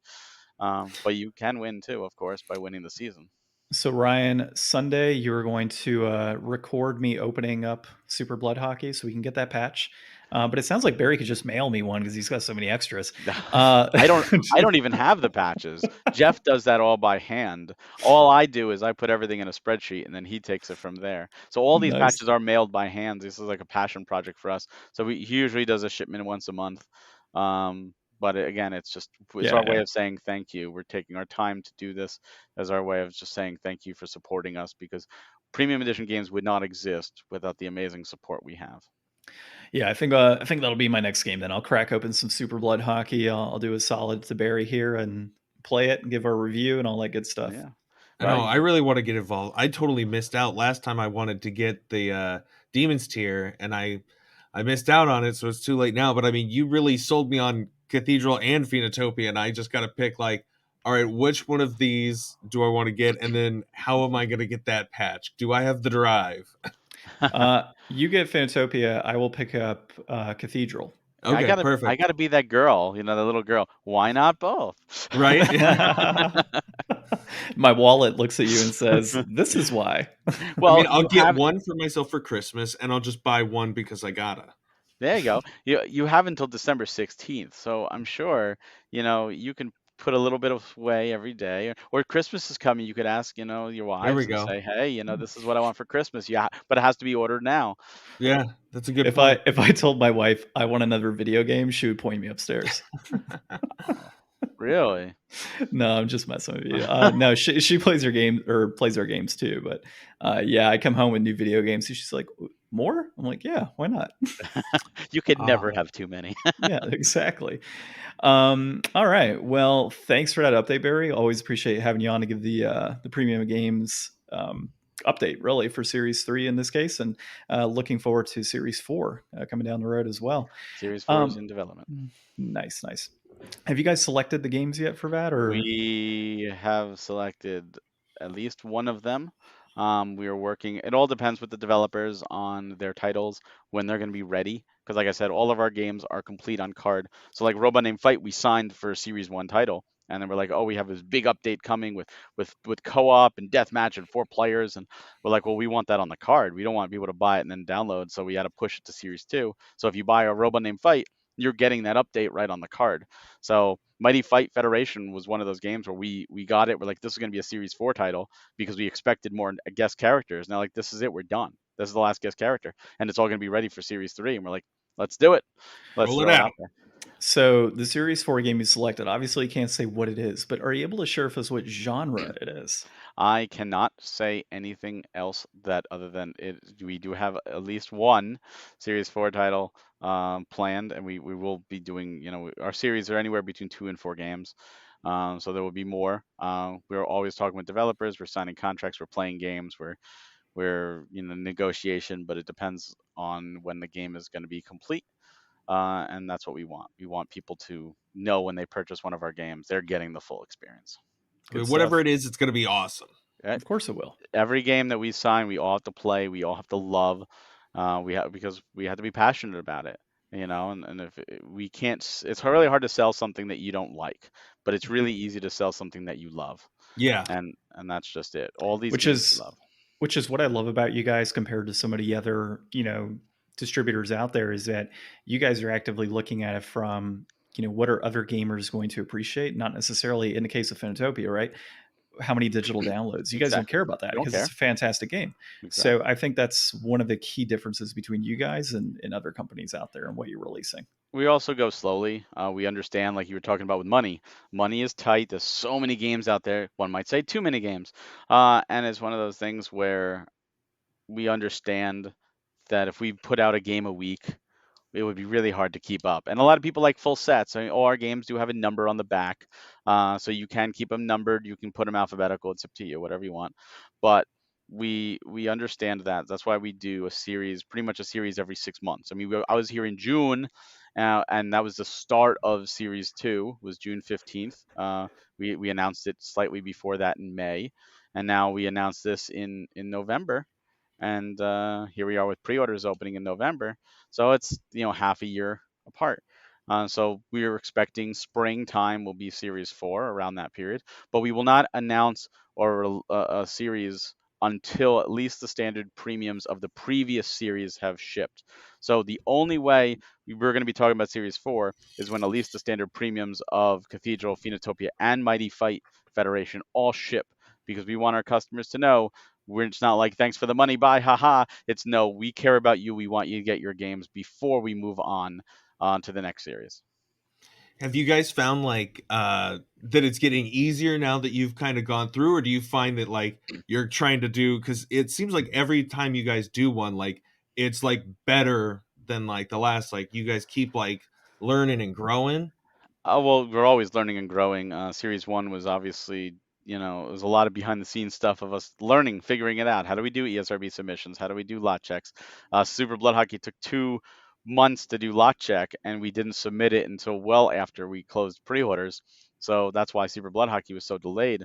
But you can win too, of course, by winning the season. So Ryan, Sunday you are going to record me opening up Super Blood Hockey so we can get that patch. But it sounds like Barry could just mail me one because he's got so many extras. I don't even have the patches. Jeff does that all by hand. All I do is I put everything in a spreadsheet, and then he takes it from there. So all these Nice. patches are mailed by hand. This is like a passion project for us. So he usually does a shipment once a month. But again, it's our way Yeah. of saying thank you. We're taking our time to do this as our way of just saying thank you for supporting us, because premium edition games would not exist without the amazing support we have. Yeah, I think that'll be my next game. Then I'll crack open some Super Blood Hockey. I'll do a solid to Barry here and play it and give our review and all that good stuff. Yeah. No, I really want to get involved. I totally missed out last time. I wanted to get the Demons tier, and I missed out on it, so it's too late now. But I mean, you really sold me on Cathedral and Phoenotopia, and I just got to pick like, all right, which one of these do I want to get, and then how am I going to get that patch? Do I have the drive? You get Phanatopia. I will pick up Cathedral. Okay, perfect. I gotta be that girl, the little girl. Why not both? Right? My wallet looks at you and says, "This is why." Well, I mean, I'll get one for myself for Christmas, and I'll just buy one because I gotta. There you go. You have until December 16th, so I'm sure you can put a little bit of away every day. Or Christmas is coming, you could ask your wives and say, hey, this is what I want for Christmas. Yeah, but it has to be ordered now. Yeah, that's a good If point. I told my wife I want another video game, she would point me upstairs. Really? No, I'm just messing with you. No, she plays her game or plays our games too. But yeah, I come home with new video games. So she's like, more? I'm like, yeah, why not? You could never have too many. Yeah, exactly. All right. Well, thanks for that update, Barry. Always appreciate having you on to give the premium games update, really, for Series 3 in this case, and looking forward to Series 4 coming down the road as well. Series 4 is in development. Nice. Have you guys selected the games yet for that? Or we have selected at least one of them. We are working. It all depends with the developers on their titles when they're going to be ready. Because, like I said, all of our games are complete on card. So, like Robot Named Fight, we signed for a Series 1 title, and then we're like, oh, we have this big update coming with co-op and deathmatch and 4 players, and we're like, well, we want that on the card. We don't want people to buy it and then download. So we had to push it to Series 2. So if you buy a Robot Named Fight, you're getting that update right on the card. So Mighty Fight Federation was one of those games where we got it. We're like, this is going to be a Series 4 title because we expected more guest characters. Now, like, this is it. We're done. This is the last guest character, and it's all going to be ready for Series 3. And we're like, let's do it. Let's Roll it throw it out. out there. So the Series 4 game you selected, obviously you can't say what it is, but are you able to share with us what genre it is? I cannot say anything else that other than it. We do have at least one Series 4 title planned, and we will be doing, our series are anywhere between 2 and 4 games. So there will be more. We're always talking with developers. We're signing contracts. We're playing games. We're negotiation, but it depends on when the game is going to be complete. And that's what we want. We want people to know when they purchase one of our games, they're getting the full experience. I mean, Good whatever stuff. it is, it's going to be awesome. Right? Of course it will. Every game that we sign, we all have to play. We all have to love. Because we have to be passionate about it. And if we can't, it's really hard to sell something that you don't like, but it's really easy to sell something that you love. Yeah. And that's just it. All these Which games is we love. which is what I love about you guys compared to some of the other, distributors out there, is that you guys are actively looking at it from, what are other gamers going to appreciate? Not necessarily in the case of Finitopia, right? How many digital downloads? You guys don't Exactly. care about that We don't because care. it's a fantastic game. Exactly. So I think that's one of the key differences between you guys and other companies out there and what you're releasing. We also go slowly. We understand, like you were talking about with money. Money is tight. There's so many games out there. One might say too many games. And it's one of those things where we understand that if we put out a game a week, it would be really hard to keep up. And a lot of people like full sets. I mean, all our games do have a number on the back, so you can keep them numbered. You can put them alphabetical. It's up to you, whatever you want. But we understand that. That's why we do a series, pretty much a series every 6 months. I mean, I was here in June, and that was the start of Series 2. Was June 15th. We announced it slightly before that in May, and now we announced this in November, and here we are with pre-orders opening in November. So it's half a year apart. So we are expecting springtime will be Series 4 around that period, but we will not announce or a series until at least the standard premiums of the previous series have shipped. So the only way we're going to be talking about Series 4 is when at least the standard premiums of Cathedral, Phoenotopia, and Mighty Fight Federation all ship, because we want our customers to know it's not like thanks for the money, bye, haha. It's no, we care about you. We want you to get your games before we move on to the next series. Have you guys found like that it's getting easier now that you've kind of gone through, or do you find that like you're trying to do, because it seems like every time you guys do one, like it's like better than like the last, like you guys keep like learning and growing? Well, we're always learning and growing. Series 1 was obviously, it was a lot of behind the scenes stuff of us learning, figuring it out. How do we do ESRB submissions? How do we do lot checks? Super Blood Hockey took 2 months to do lot check, and we didn't submit it until well after we closed pre-orders. So that's why Super Blood Hockey was so delayed.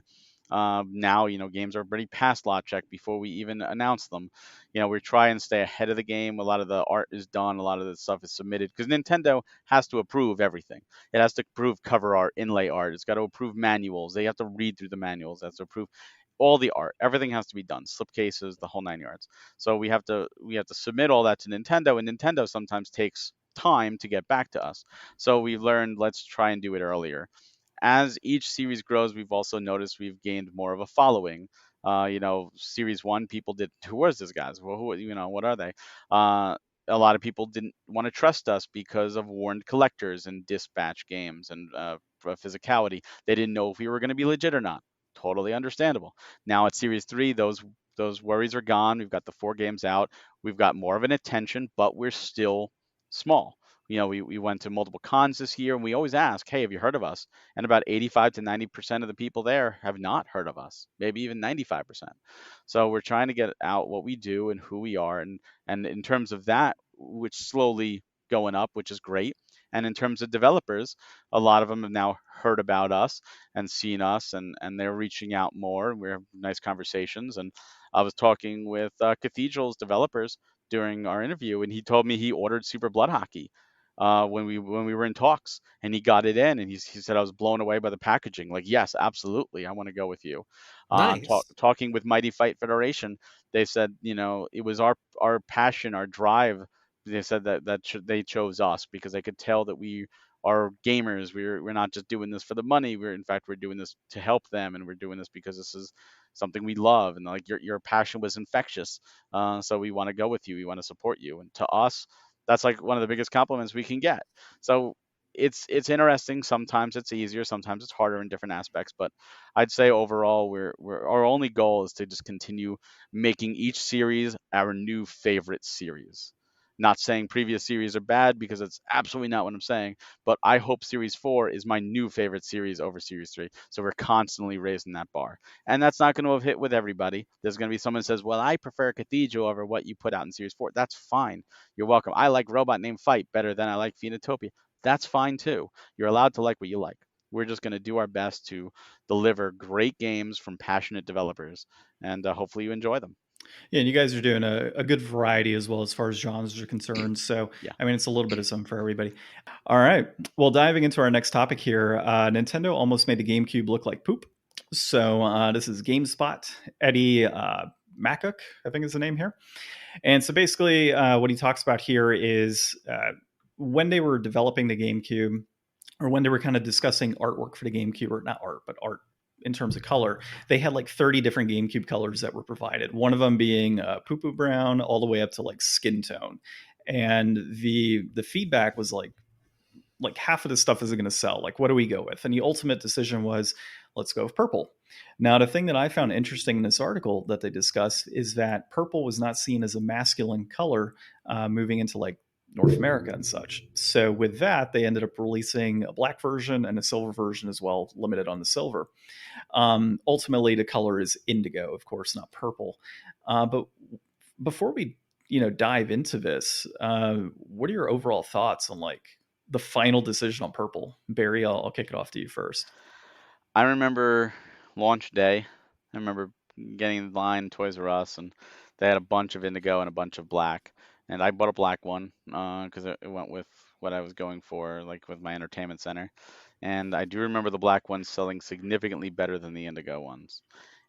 Now, games are already past lot check before we even announce them. We try and stay ahead of the game. A lot of the art is done. A lot of the stuff is submitted because Nintendo has to approve everything. It has to approve cover art, inlay art. It's got to approve manuals. They have to read through the manuals. It has to approve all the art. Everything has to be done. Slipcases, the whole 9 yards. So we have to submit all that to Nintendo, and Nintendo sometimes takes time to get back to us. So we've learned, let's try and do it earlier. As each series grows, we've also noticed we've gained more of a following. Series 1, people did, who was this guys? Well, what are they? A lot of people didn't want to trust us because of warned collectors and dispatch games and physicality. They didn't know if we were going to be legit or not. Totally understandable. Now at Series 3, those worries are gone. We've got the 4 games out. We've got more of an attention, but we're still small. We went to multiple cons this year, and we always ask, hey, have you heard of us? And about 85 to 90% of the people there have not heard of us, maybe even 95%. So we're trying to get out what we do and who we are. And in terms of that, which slowly going up, which is great. And in terms of developers, a lot of them have now heard about us and seen us, and they're reaching out more. And we have nice conversations. And I was talking with Cathedral's developers during our interview, and he told me he ordered Super Blood Hockey when we were in talks, and he got it in, and he said I was blown away by the packaging. Like, yes, absolutely, I want to go with you. Nice. Talking with Mighty Fight Federation, they said, it was our passion, our drive they said they chose us because they could tell that we are gamers. We're not just doing this for the money. We're doing this to help them, and we're doing this because this is something we love, and like your passion was infectious. So we want to go with you. We want to support you, and to us, that's like one of the biggest compliments we can get. So it's interesting. Sometimes it's easier, sometimes it's harder in different aspects, but I'd say overall we're our only goal is to just continue making each series our new favorite series. Not saying previous series are bad because it's absolutely not what I'm saying, but I hope Series 4 is my new favorite series over Series 3. So we're constantly raising that bar. And that's not going to have hit with everybody. There's going to be someone who says, well, I prefer Cathedral over what you put out in Series 4. That's fine. You're welcome. I like Robot Named Fight better than I like Phoenotopia. That's fine too. You're allowed to like what you like. We're just going to do our best to deliver great games from passionate developers, and hopefully you enjoy them. Yeah, and you guys are doing a good variety as well as far as genres are concerned. So, Yeah. I mean, it's a little bit of something for everybody. All right. Well, diving into our next topic here, Nintendo almost made the GameCube look like poop. So, this is GameSpot. Eddie Macook, I think is the name here. And so basically, what he talks about here is when they were developing the GameCube, or when they were kind of discussing artwork for the GameCube, or not art, but art in terms of color, they had like 30 different GameCube colors that were provided. One of them being poo poo brown, all the way up to like skin tone. And the feedback was like half of this stuff isn't going to sell. Like, what do we go with? And the ultimate decision was, let's go with purple. Now, the thing that I found interesting in this article that they discussed is that purple was not seen as a masculine color moving into like North America and such. So with that, they ended up releasing a black version and a silver version as well, limited on the silver. Ultimately, the color is indigo, of course, not purple. But before we dive into this, what are your overall thoughts on like the final decision on purple? Barry, I'll kick it off to you first. I remember launch day. I remember getting in line Toys R Us, and they had a bunch of indigo and a bunch of black. And I bought a black one because it went with what I was going for, like with my entertainment center. And I do remember the black ones selling significantly better than the indigo ones.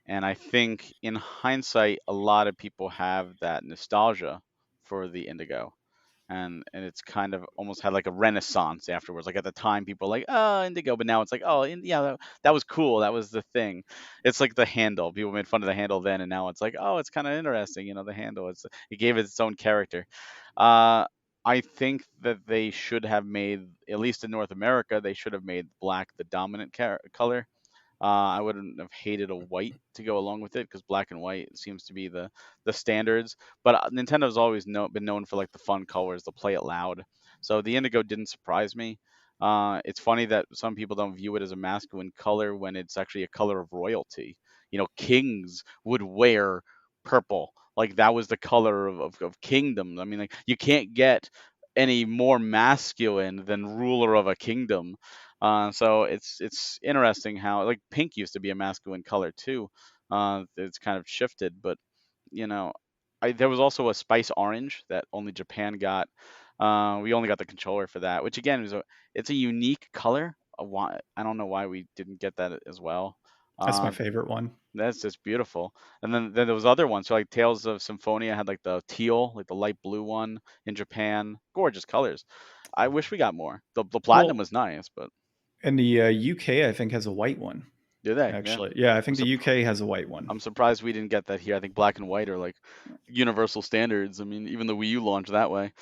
And I think in hindsight, a lot of people have that nostalgia for the indigo, and it's kind of almost had like a renaissance afterwards. Like at the time, people were like, oh, indigo, but now it's like, oh, yeah, that was cool, that was the thing. It's like the handle. People made fun of the handle then, and now it's like, oh, it's kind of interesting, the handle. It gave it its own character. uh I think that they should have made, at least in North America, they should have made black the dominant color. I wouldn't have hated a white to go along with it because black and white seems to be the standards. But Nintendo's always been known for like the fun colors, the play it loud. So the indigo didn't surprise me. It's funny that some people don't view it as a masculine color when it's actually a color of royalty. Kings would wear purple. Like that was the color of kingdom. I mean, like you can't get any more masculine than ruler of a kingdom. So it's interesting how like pink used to be a masculine color too. It's kind of shifted, but you know, there was also a spice orange that only Japan got. We only got the controller for that, which again it's a unique color. Why I don't know why we didn't get that as well. That's my Uh, favorite one. that's just beautiful. And then there was other ones. So like Tales of Symphonia had like the teal, like the light blue one in Japan. Gorgeous colors. I wish we got more. The platinum Well, was nice, but and the UK, I think, has a white one. do they? Yeah. Actually, yeah, I I'm think the surp- UK has a white one. I'm surprised we didn't get that here. I think black and white are like universal standards. I mean, even the Wii U launched that way.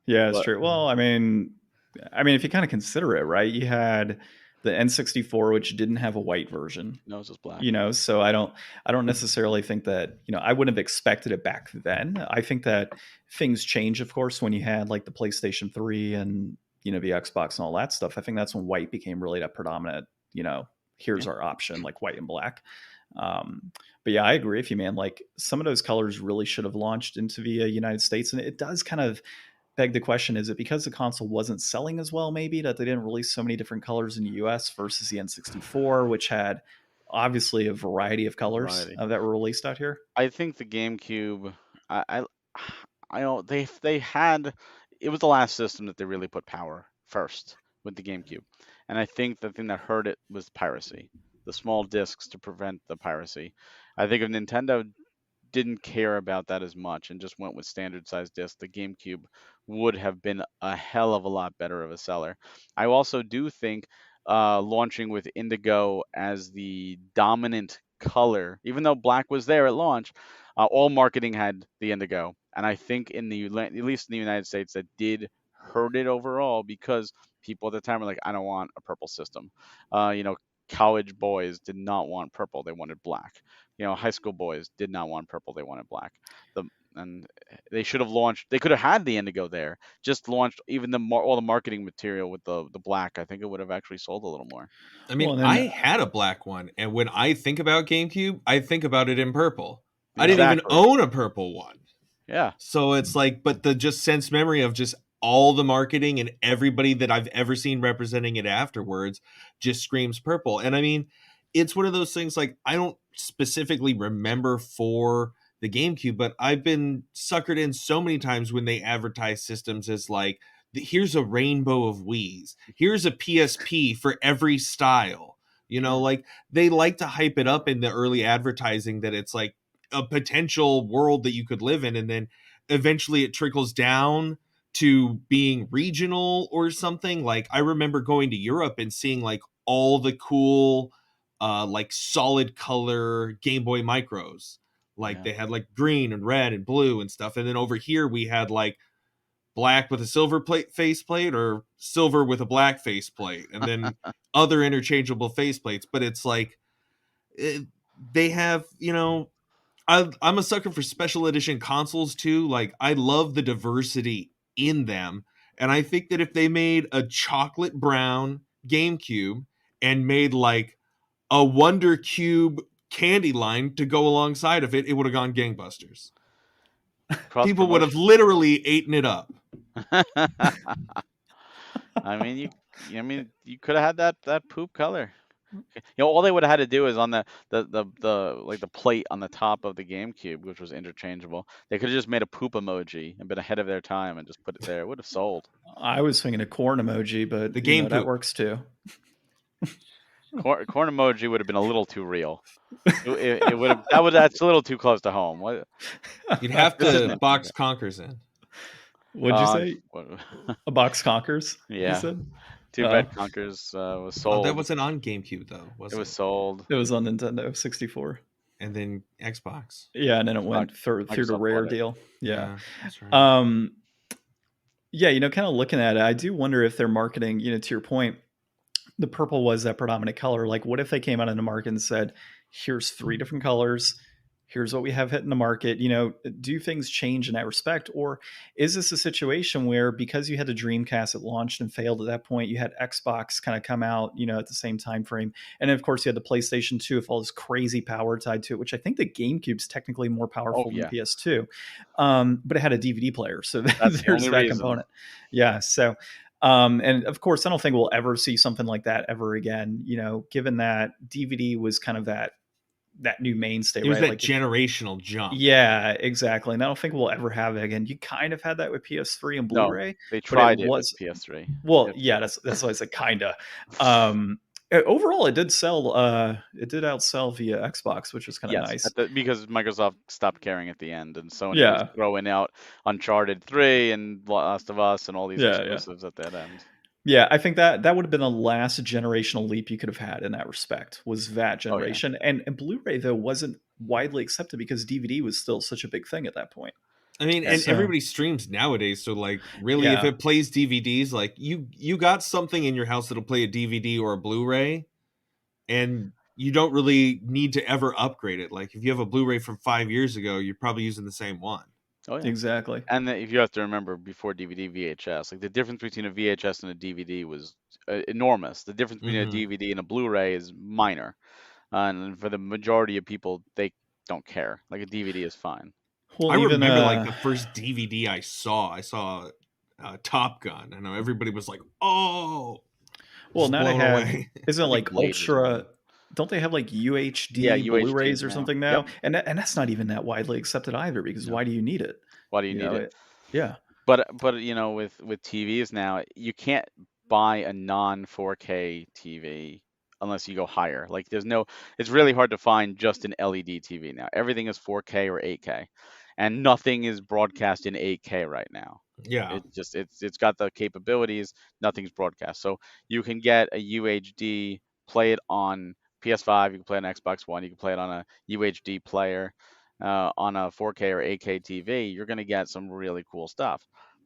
Yeah, it's But true. Well, I mean, if you kind of consider it, right? You had the N64, which didn't have a white version. no, it's just black. So I don't necessarily think that, I wouldn't have expected it back then. I think that things change, of course, when you had like the PlayStation 3 and the Xbox and all that stuff. I think that's when white became really that predominant, here's Yeah. our option, like white and black. But yeah, I agree with you, man. Like some of those colors really should have launched into the United States, and it does kind of beg the question: is it because the console wasn't selling as well, maybe, that they didn't release so many different colors in the US versus the N64, which had obviously a variety of colors Variety. that were released out here? I think the GameCube. I don't. They had. It was the last system that they really put power first with the GameCube, and I think the thing that hurt it was piracy. The small discs to prevent the piracy. I think if Nintendo didn't care about that as much and just went with standard size disc, the GameCube would have been a hell of a lot better of a seller. I also do think launching with indigo as the dominant color, even though black was there at launch, all marketing had the indigo, and I think at least in the United States, that did hurt it overall because people at the time were like, I don't want a purple system. You know, college boys did not want purple; they wanted black. You know, high school boys did not want purple; they wanted black. The and they should have launched. They could have had the indigo there. Just launched even all the marketing material with the black. I think it would have actually sold a little more. I mean, Well, and I then had a black one, and when I think about GameCube, I think about it in purple. I didn't even Exactly. own a purple one. Yeah. So it's like, but the just sense memory of just all the marketing and everybody that I've ever seen representing it afterwards just screams purple. And I mean, it's one of those things, like, I don't specifically remember for the GameCube, but I've been suckered in so many times when they advertise systems as like, here's a rainbow of Wii's, here's a PSP for every style. You know, like, they like to hype it up in the early advertising that it's like a potential world that you could live in, and then eventually it trickles down to being regional or something. Like, I remember going to Europe and seeing like all the cool like solid color Game Boy Micros. Like, Yeah. they had like green and red and blue and stuff, and then over here we had like black with a silver faceplate or silver with a black faceplate, and then other interchangeable faceplates. But it's like, they have, you know, I'm a sucker for special edition consoles too. Like, I love the diversity in them. And I think that if they made a chocolate brown GameCube and made like a Wonder Cube candy line to go alongside of it, it would have gone gangbusters. Cross People would have promotion. literally eaten it up. I mean, you could have had that poop color. You know, all they would have had to do is on the like the plate on the top of the GameCube, which was interchangeable. They could have just made a poop emoji and been ahead of their time and just put it there. It would have sold. I was thinking a corn emoji, but The game that poop. works too. Corn emoji would have been a little too real. It would have that's a little too close to home. What? You'd have This to isn't box Nintendo. Conkers in. What'd you say? What- A box conquers? You yeah. said? Too bad Conkers was Oh, sold. that wasn't on GameCube though, was It it? was sold. It was on Nintendo 64. And then Xbox. Yeah, and then it went through the Microsoft Rare bought it. deal. Yeah. That's right. Yeah, kind of looking at it, I do wonder if their marketing, to your point, the purple was that predominant color. Like, what if they came out in the market and said, here's 3 different colors, here's what we have hitting the market? Do things change in that respect? Or is this a situation where, because you had the Dreamcast that launched and failed at that point, you had Xbox kind of come out, at the same time frame, and then of course you had the PlayStation 2 with all this crazy power tied to it, which I think the GameCube's technically more powerful than the PS2, but it had a DVD player, so That's there's the that only reason. component. Yeah, so and of course I don't think we'll ever see something like that ever again, given that DVD was kind of that new mainstay. It was right? that Like generational jump. Yeah, exactly. And I don't think we'll ever have it again. You kind of had that with PS3 and No, Blu-ray. they but tried it it with was PS3. well, It- yeah, that's why I said kinda. Overall, it did sell. It did outsell via Xbox, which was kind of Yes, nice. because Microsoft stopped caring at the end, and Sony was Yeah, throwing out Uncharted 3 and Last of Us and all these yeah. exclusives at that end. Yeah, I think that would have been the last generational leap you could have had in that respect, was that Oh yeah, generation. And Blu-ray, though, wasn't widely accepted because DVD was still such a big thing at that point. I mean, and So everybody streams nowadays, so like, really, if yeah, it plays DVDs, like, you got something in your house that'll play a DVD or a Blu-ray, and you don't really need to ever upgrade it. Like, if you have a Blu-ray from 5 years ago, you're probably using the same one. oh yeah. exactly. And if you have to remember, before DVD, VHS, like the difference between a VHS and a DVD was enormous. The difference between a Mhm. DVD and a Blu-ray is minor, and for the majority of people, they don't care. Like a DVD is fine. Well, I even remember like the first DVD I saw Top Gun. I know everybody was like, "Oh!" well, just now they blown have away. isn't it I think like Blade was one. ultra? Don't they have like UHD Yeah, UHD Blu-rays or now. something now? Yep. And that's not even that widely accepted either, because No. why do you need it? Why do you You need know, it? yeah, But with TVs now, you can't buy a non 4K TV unless you go higher. Like it's really hard to find just an LED TV now. Everything is 4K or 8K, and nothing is broadcast in 8K right now. Yeah. It's got the capabilities. Nothing's broadcast, so you can get a UHD, play it on PS5. You can play it on Xbox One. You can play it on a UHD player, on a 4K or 8K TV. You're gonna get some really cool stuff,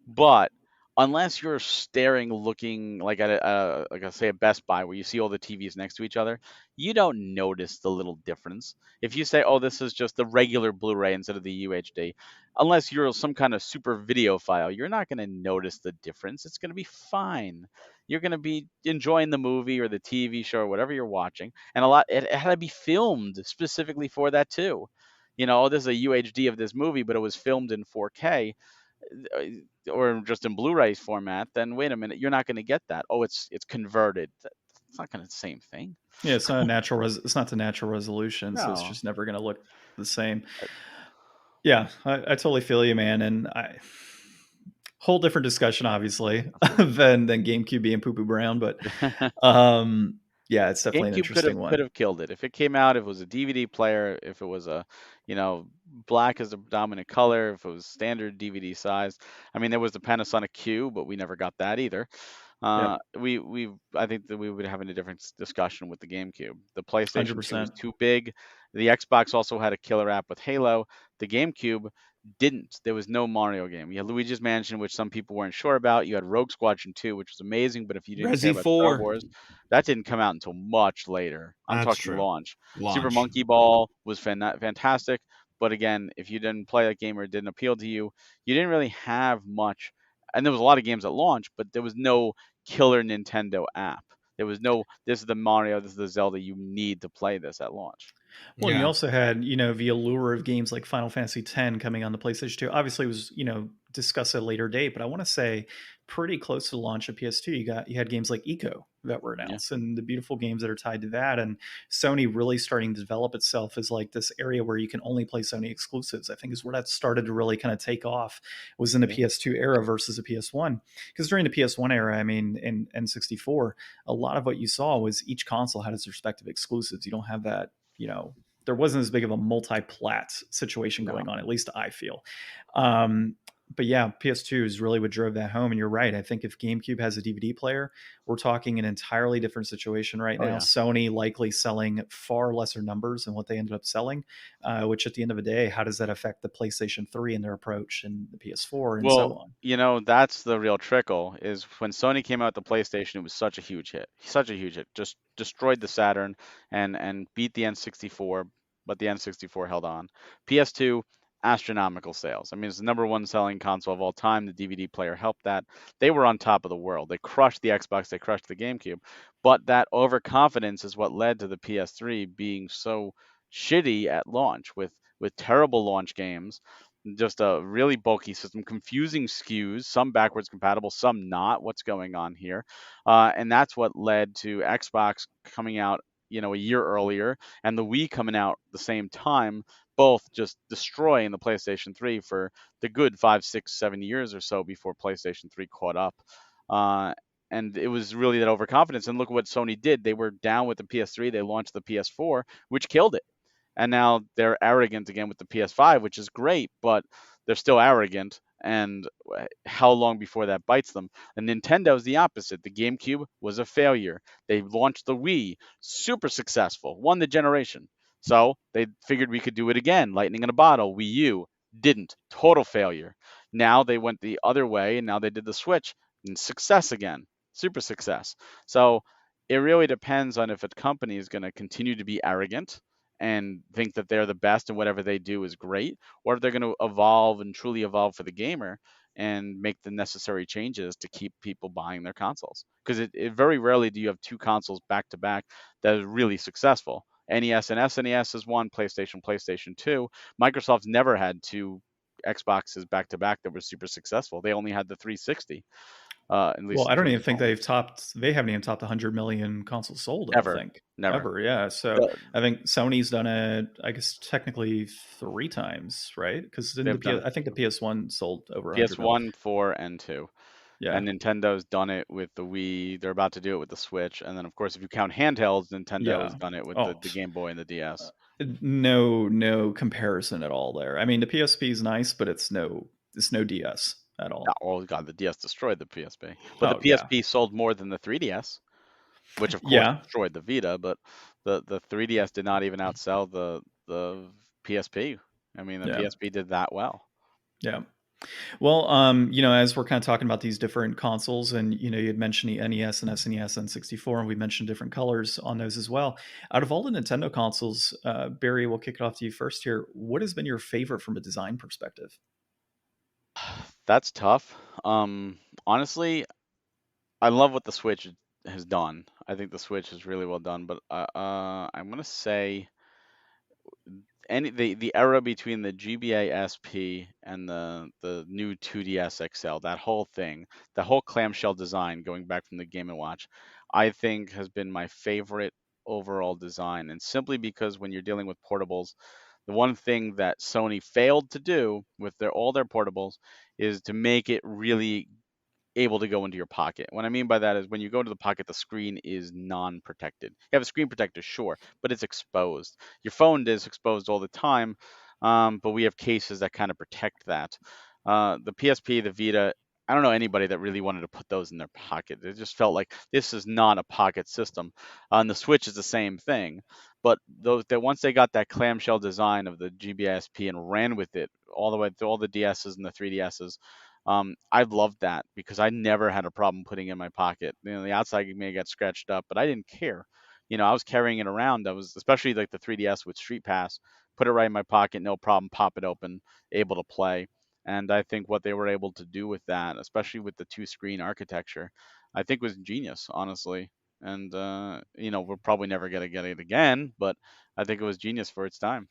but unless you're staring, looking like at like I say a Best Buy where you see all the TVs next to each other, you don't notice the little difference. If you say, "Oh, this is just the regular Blu-ray instead of the UHD," unless you're some kind of super videophile, you're not going to notice the difference. It's going to be fine. You're going to be enjoying the movie or the TV show or whatever you're watching, and it had to be filmed specifically for that too. This is a UHD of this movie, but it was filmed in 4K or just in Blu-ray format. Then wait a minute, you're not going to get that. Oh, it's converted. It's not going to the same thing. Yeah, it's not a natural. It's not the natural resolution, so it's No. just never going to look the same. Yeah, I totally feel you, man, and whole different discussion, obviously, than GameCube being poo poo brown, but yeah, it's definitely an GameCube interesting one. could have killed it if it came out. If it was a DVD player, if it was black as the dominant color, if it was standard DVD size. I mean, there was the Panasonic Q, but we never got that either. Yep. I think that we would have a different discussion with the GameCube. The PlayStation 2 was 100%. too big. The Xbox also had a killer app with Halo. The GameCube didn't. There was no Mario game. You had Luigi's Mansion, which some people weren't sure about. You had Rogue Squadron 2, which was amazing, but if you didn't care Resi about Star 4. Wars, that didn't come out until much later. I'm That's talking true. launch. Launch. Super Monkey Ball was fantastic, but again, if you didn't play that game or it didn't appeal to you, you didn't really have much. And there was a lot of games at launch, but there was no killer Nintendo app. There was no, this is the Mario, this is the Zelda, you need to play this at launch. Well, and Yeah. you also had, the allure of games like Final Fantasy X coming on the PlayStation 2. Obviously, it was, discussed at a later date, but I want to say pretty close to the launch of PS2, you had games like Eco that were announced, and the beautiful games that are tied to that, and Sony really starting to develop itself as like this area where you can only play Sony exclusives. I think is where that started to really kind of take off, was in the PS2 era versus the PS1. Because during the PS1 era, I mean, in N64, a lot of what you saw was each console had its respective exclusives. You don't have that, there wasn't as big of a multi-plat situation going on, at least I feel. But yeah, PS2 is really what drove that home. And you're right. I think if GameCube has a DVD player, we're talking an entirely different situation right now. Yeah. Sony likely selling far lesser numbers than what they ended up selling, which at the end of the day, how does that affect the PlayStation 3 and their approach and the PS4 and so on? That's the real trickle, is when Sony came out with the PlayStation, it was such a huge hit. Just destroyed the Saturn and beat the N64, but the N64 held on. PS2, astronomical sales. I mean, it's the number one selling console of all time. The DVD player helped that. They were on top of the world. They crushed the Xbox, they crushed the GameCube. But that overconfidence is what led to the PS3 being so shitty at launch, with terrible launch games, just a really bulky system, confusing SKUs, some backwards compatible, some not. What's going on here? And that's what led to Xbox coming out, a year earlier, and the Wii coming out the same time, both just destroying the PlayStation 3 for the good 5, 6, 7 years or so before PlayStation 3 caught up. And it was really that overconfidence. And look what Sony did. They were down with the PS3. They launched the PS4, which killed it. And now they're arrogant again with the PS5, which is great, but they're still arrogant. And how long before that bites them? And Nintendo's the opposite. The GameCube was a failure. They launched the Wii, super successful, won the generation. So they figured we could do it again. Lightning in a bottle. Wii U didn't. Total failure. Now they went the other way, and now they did the Switch, and success again. Super success. So it really depends on if a company is going to continue to be arrogant and think that they're the best and whatever they do is great, or if they're going to evolve and truly evolve for the gamer and make the necessary changes to keep people buying their consoles. Because it very rarely do you have two consoles back to back that are really successful. NES and SNES is one, PlayStation 2. Microsoft's never had two Xboxes back to back that were super successful. They only had the 360. At least Well, I don't even think they haven't even topped 100 million consoles sold. Ever. I don't think. Never. Ever, yeah. So I think Sony's done it, I guess, technically 3 times, right? Because I think the PS1 sold over 100 million. PS1, 4, and 2. Yeah. And Nintendo's done it with the Wii. They're about to do it with the Switch. And then, of course, if you count handhelds, Nintendo has Yeah. done it with Oh, the Game Boy and the DS. no comparison at all there. I mean, the PSP is nice, but it's no DS at all. Oh, God, the DS destroyed the PSP. But the Oh, yeah. PSP sold more than the 3DS, which, of course, Yeah. destroyed the Vita. But the 3DS did not even outsell the PSP. I mean, the Yeah. PSP did that well. Yeah. Well, as we're kind of talking about these different consoles, and you had mentioned the NES and SNES and 64, and we mentioned different colors on those as well. Out of all the Nintendo consoles, Barry, we'll kick it off to you first here. What has been your favorite from a design perspective? That's tough. Honestly, I love what the Switch has done. I think the Switch is really well done, but I'm gonna say the era between the GBA SP and the new 2DS XL, that whole thing, the whole clamshell design going back from the Game & Watch, I think has been my favorite overall design. And simply because when you're dealing with portables, the one thing that Sony failed to do with all their portables is to make it really able to go into your pocket. What I mean by that is when you go to the pocket, the screen is non-protected. You have a screen protector, sure, but it's exposed. Your phone is exposed all the time, but we have cases that kind of protect that. The PSP, the Vita, I don't know anybody that really wanted to put those in their pocket. It just felt like this is not a pocket system. And the Switch is the same thing. But that once they got that clamshell design of the GBSP and ran with it all the way through all the DSs and the 3DSs, I've loved that because I never had a problem putting it in my pocket. The outside may get scratched up, but I didn't care. I was carrying it around. I was, especially like the 3DS with Street Pass, put it right in my pocket, no problem, pop it open, able to play. And I think what they were able to do with that, especially with the two-screen architecture, I think was genius, honestly. And we're probably never gonna get it again, but I think it was genius for its time.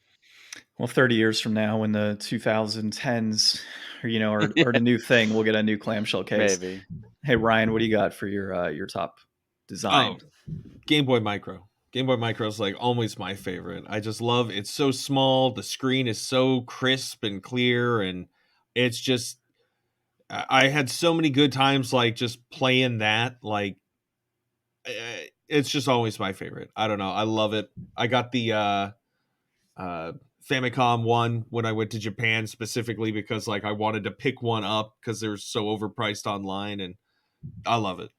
Well, 30 years from now, when the 2010s, are the new thing, we'll get a new clamshell case. Maybe. Hey, Ryan, what do you got for your top design? Game Boy Micro. Game Boy Micro is like always my favorite. I just love it's so small. The screen is so crisp and clear, and it's just I had so many good times like just playing that. Like it's just always my favorite. I don't know. I love it. I got the Famicom one when I went to Japan specifically because like I wanted to pick one up because they're so overpriced online, and I love it.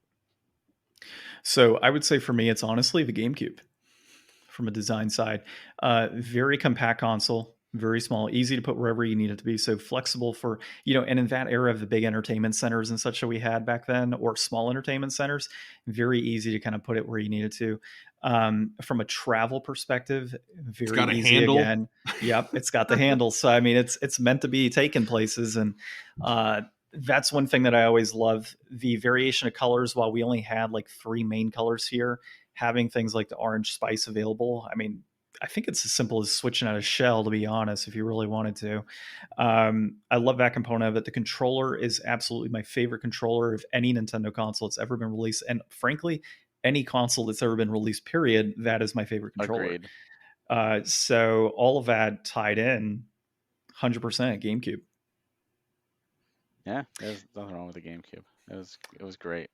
So I would say for me, it's honestly the GameCube from a design side. Very compact console, very small, easy to put wherever you need it to be. So flexible for, and in that era of the big entertainment centers and such that we had back then, or small entertainment centers, very easy to kind of put it where you need it to. From a travel perspective, very got a easy handle. Again. Yep, it's got the handle. So I mean, it's meant to be taken places, and that's one thing that I always love. The variation of colors. While we only had like 3 main colors here, having things like the orange spice available. I mean, I think it's as simple as switching out a shell, to be honest, if you really wanted to. I love that component of it. The controller is absolutely my favorite controller of any Nintendo console that's ever been released. And frankly, any console that's ever been released, period, that is my favorite controller. Agreed. So all of that tied in, 100% GameCube. Yeah, there's nothing wrong with the GameCube. It was great.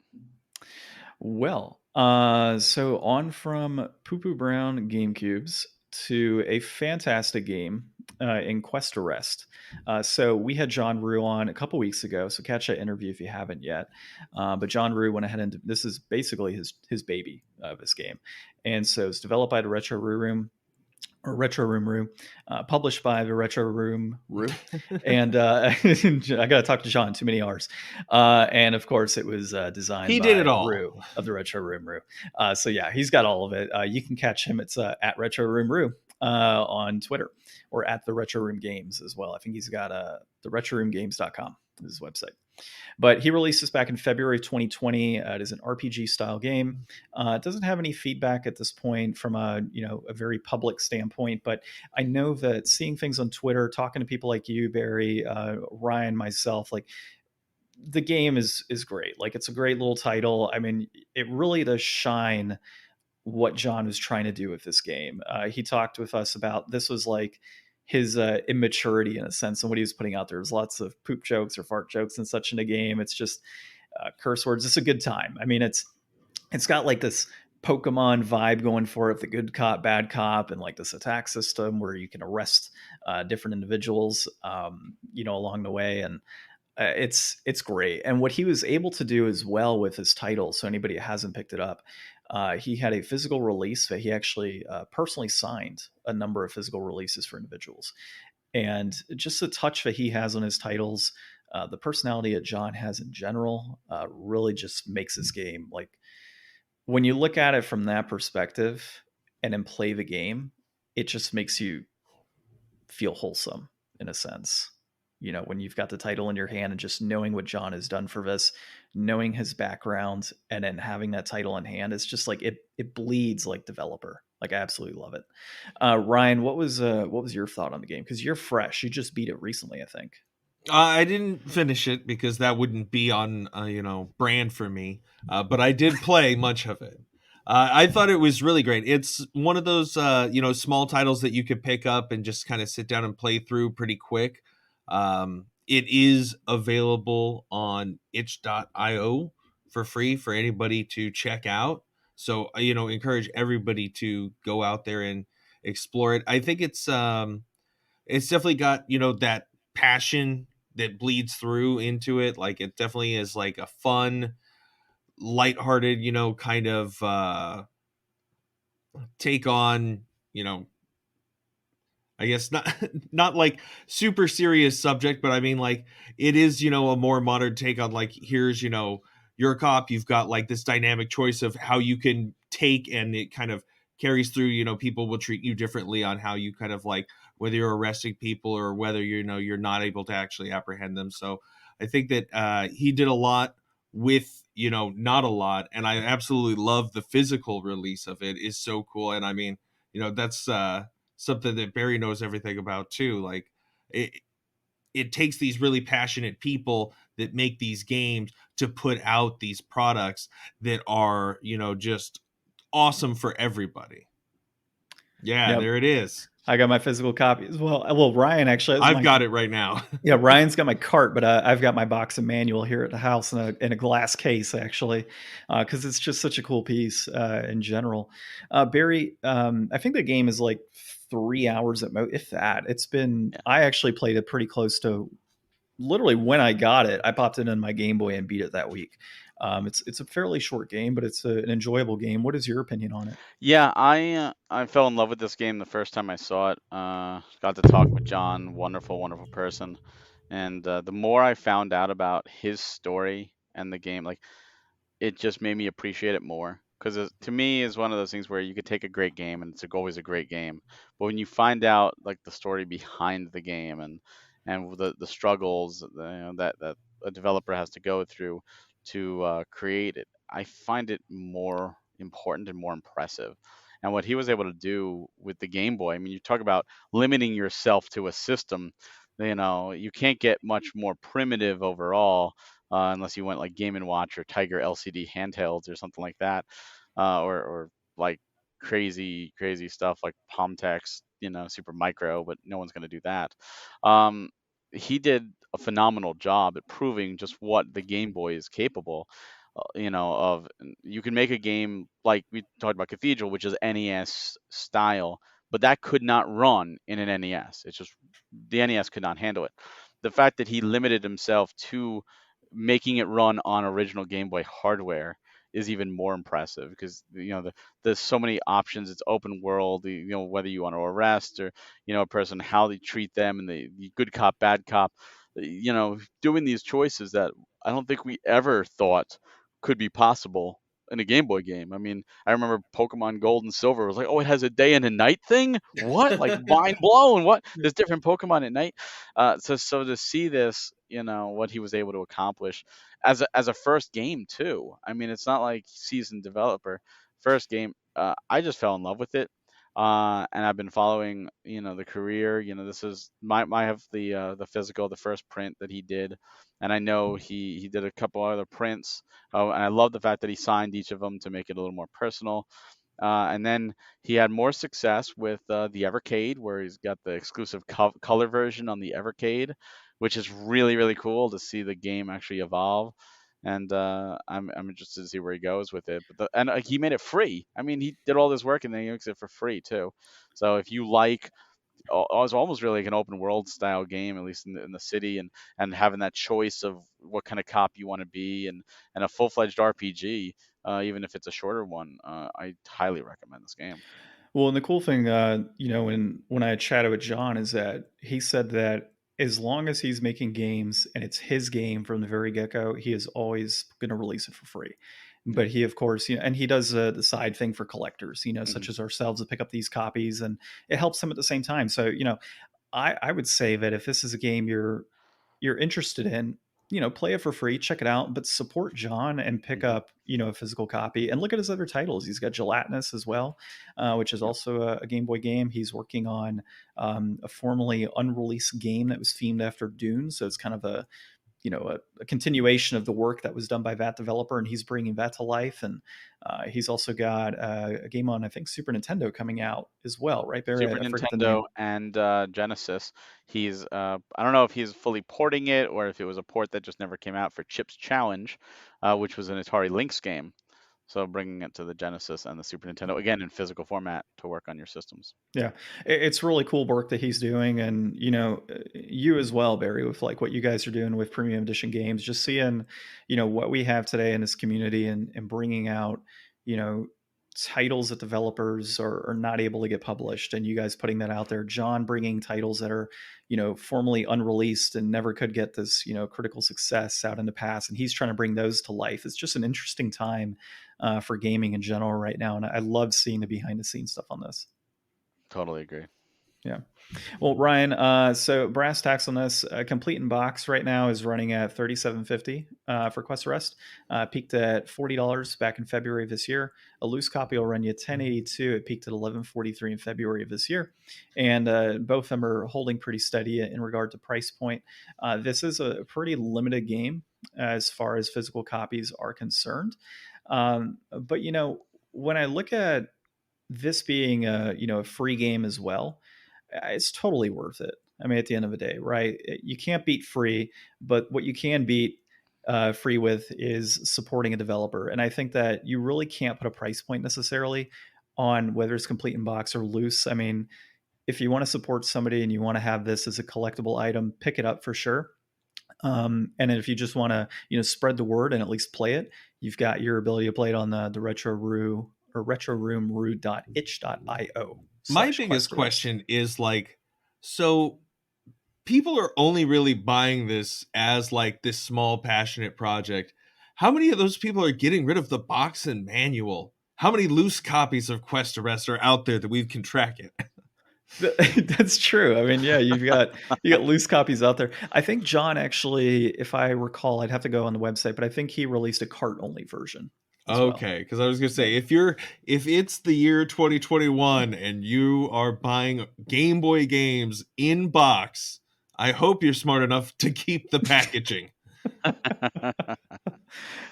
Well, so on from Poo Poo Brown GameCubes to a fantastic game in Quest Arrest. So we had John Rue on a couple weeks ago, so catch that interview if you haven't yet. But John Rue went ahead and this is basically his baby of this game. And so it's developed by the Retro Room, published by the Retro Room, and I got to talk to John. Too many R's, and of course it was designed. He by did it all. Rue of the Retro Room. So yeah, he's got all of it. You can catch him. It's at Retro Room Rue on Twitter, or at the Retro Room Games as well. I think he's got the RetroRoomGames.com is his website. But he released this back in February 2020. It is an RPG style game. It doesn't have any feedback at this point from a very public standpoint, but I know that seeing things on Twitter, talking to people like you, Barry, Ryan, myself, like the game is great. Like it's a great little title. I mean, it really does shine what John was trying to do with this game. He talked with us about this was like his immaturity in a sense and what he was putting out there. There's lots of poop jokes or fart jokes and such in the game. It's just curse words. It's a good time. I mean, it's got like this Pokemon vibe going for it, the good cop, bad cop, and like this attack system where you can arrest different individuals, along the way, and it's great. And what he was able to do as well with his title, so anybody who hasn't picked it up, he had a physical release that he actually personally signed a number of physical releases for individuals, and just the touch that he has on his titles. The personality that John has in general really just makes this game like when you look at it from that perspective and then play the game, it just makes you feel wholesome in a sense. When you've got the title in your hand and just knowing what John has done for this, knowing his background, and then having that title in hand, it's just like it bleeds like developer. Like I absolutely love it. Ryan, what was your thought on the game? Because you're fresh, you just beat it recently, I think. I didn't finish it because that wouldn't be on brand for me. But I did play much of it. I thought it was really great. It's one of those small titles that you could pick up and just kind of sit down and play through pretty quick. It is available on itch.io for free for anybody to check out. So encourage everybody to go out there and explore it. I think it's definitely got that passion that bleeds through into it. Like it definitely is like a fun, lighthearted, kind of take on, I guess not not like super serious subject, but I mean like it is, a more modern take on like here's, you're a cop, you've got like this dynamic choice of how you can take, and it kind of carries through, people will treat you differently on how you kind of like whether you're arresting people or whether you're not able to actually apprehend them. So I think that he did a lot with not a lot, and I absolutely love the physical release of it. Is so cool. And I mean that's something that Barry knows everything about too. Like it takes these really passionate people that make these games to put out these products that are just awesome for everybody. Yeah, Yep. there it is. I got my physical copy as well. Well, Ryan actually has I've got it right now. Yeah, Ryan's got my cart, but I've got my box and manual here at the house in a glass case, actually, because it's just such a cool piece in general. Barry, I think the game is like 3 hours at most, if that. Yeah. I actually played it pretty close to literally when I got it. I popped it in my Game Boy and beat it that week. It's a fairly short game, but it's an enjoyable game. What is your opinion on it? Yeah, I fell in love with this game the first time I saw it. Got to talk with John, wonderful, wonderful person. And the more I found out about his story and the game, like it just made me appreciate it more. Because to me, is one of those things where you could take a great game and it's always a great game, but when you find out like the story behind the game and the struggles that a developer has to go through to create it, I find it more important and more impressive. And what he was able to do with the Game Boy, I mean, you talk about limiting yourself to a system. You can't get much more primitive overall unless you went like Game and Watch or Tiger LCD handhelds or something like that, or like crazy stuff like Palmtex, Super Micro, but no one's going to do that. Um, he did a phenomenal job at proving just what the Game Boy is capable. Of you can make a game like we talked about Cathedral, which is NES style, but that could not run in an NES. It's just the NES could not handle it. The fact that he limited himself to making it run on original Game Boy hardware is even more impressive because there's so many options. It's open world. Whether you want to arrest or a person, how they treat them, and the good cop, bad cop. Doing these choices that I don't think we ever thought could be possible in a Game Boy game. I mean, I remember Pokemon Gold and Silver was like, oh, it has a day and a night thing. What? Like mind blown. What? There's different Pokemon at night. So to see this, what he was able to accomplish as a first game too. I mean, it's not like seasoned developer. First game, I just fell in love with it. And I've been following, the career. This is I have the physical, the first print that he did, and I know he did a couple other prints. Oh, and I love the fact that he signed each of them to make it a little more personal. And then he had more success with the Evercade, where he's got the exclusive color version on the Evercade, which is really, really cool to see the game actually evolve. and I'm interested to see where he goes with it. But he made it free. I mean, he did all this work and then he makes it for free too. So if you like, it's almost really like an open world style game, at least in the city, and having that choice of what kind of cop you want to be, and a full fledged RPG, even if it's a shorter one. I highly recommend this game. Well, and the cool thing, when I chatted with John, is that he said that as long as he's making games and it's his game from the very get go, he is always going to release it for free. But he, of course, and he does the side thing for collectors, such as ourselves, to pick up these copies, and it helps him at the same time. So, I would say that if this is a game you're interested in, play it for free, check it out, but support John and pick up, a physical copy, and look at his other titles. He's got Gelatinous as well, which is also a Game Boy game. He's working on a formerly unreleased game that was themed after Dune. So it's kind of a continuation of the work that was done by that developer, and he's bringing that to life. And he's also got a game on, I think, Super Nintendo coming out as well, right, Barry? Super Nintendo and Genesis. He's I don't know if he's fully porting it or if it was a port that just never came out for Chip's Challenge, which was an Atari Lynx game. So bringing it to the Genesis and the Super Nintendo, again, in physical format to work on your systems. Yeah, it's really cool work that he's doing. And, you as well, Barry, with like what you guys are doing with Premium Edition games, just seeing, what we have today in this community, and bringing out, titles that developers are not able to get published, and you guys putting that out there. John bringing titles that are, formerly unreleased and never could get this, critical success out in the past, and he's trying to bring those to life. It's just an interesting time for gaming in general right now, and I love seeing the behind the scenes stuff on this. Totally agree. Yeah. Well, Ryan, so brass tacks on this. Complete in box right now is running at $37.50 for Quest Arrest. Peaked at $40 back in February of this year. A loose copy will run you $10.82. It peaked at $11.43 in February of this year. And both of them are holding pretty steady in regard to price point. This is a pretty limited game as far as physical copies are concerned. But, when I look at this being a free game as well, it's totally worth it. I mean, at the end of the day, right? You can't beat free, but what you can beat free with is supporting a developer. And I think that you really can't put a price point necessarily on whether it's complete in box or loose. I mean, if you want to support somebody and you want to have this as a collectible item, pick it up for sure. And if you just want to, spread the word and at least play it, you've got your ability to play it on the Retro Roo or retroroomroo.itch.io. My biggest question is like, so people are only really buying this as like this small passionate project. How many of those people are getting rid of the box and manual? How many loose copies of Quest Arrest are out there that we can track it? That's true. I mean, yeah, you got loose copies out there. I think John actually, if I recall, I'd have to go on the website, but I think he released a cart only version. Okay, because I was gonna say, if it's the year 2021 and you are buying Game Boy games in box, I hope you're smart enough to keep the packaging.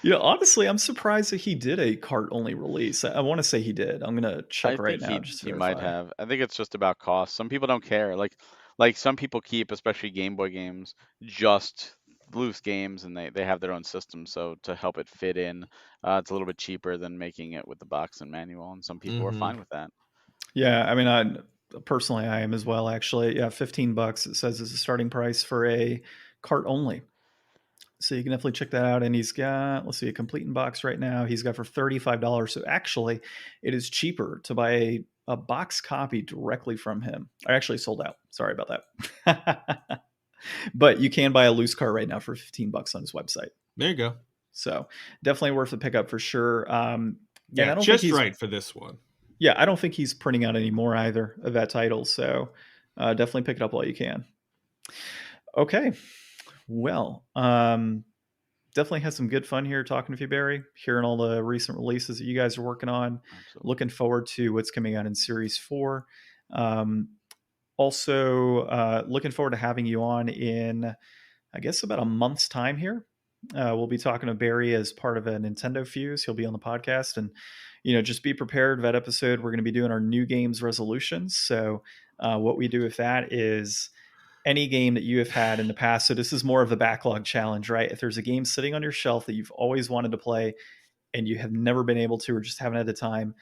Honestly, I'm surprised that he did a cart only release. I want to say he did. I'm gonna check right now. He might have. I think it's just about cost. Some people don't care. Like some people keep, especially Game Boy games, just loose games, and they have their own system. So to help it fit in, it's a little bit cheaper than making it with the box and manual, and some people are fine with that. Yeah, I mean, personally, I am as well. Actually, yeah, $15. It says is the starting price for a cart only. So you can definitely check that out. And he's got, let's see, a complete in box right now. He's got for $35. So actually, it is cheaper to buy a box copy directly from him. I actually sold out. Sorry about that. But you can buy a loose cart right now for $15 on his website. There you go. So definitely worth the pickup for sure. Yeah, I don't just think right for this one. Yeah, I don't think he's printing out any more either of that title. So definitely pick it up while you can. Okay. Well, definitely had some good fun here talking to you, Barry, hearing all the recent releases that you guys are working on. Absolutely. Looking forward to what's coming out in Series 4. Also, looking forward to having you on in, I guess, about a month's time here. We'll be talking to Barry as part of a Nintendo Fuse. He'll be on the podcast, and just be prepared. That episode, we're going to be doing our new games resolutions. So what we do with that is any game that you have had in the past. So this is more of a backlog challenge, right? If there's a game sitting on your shelf that you've always wanted to play and you have never been able to, or just haven't had the time,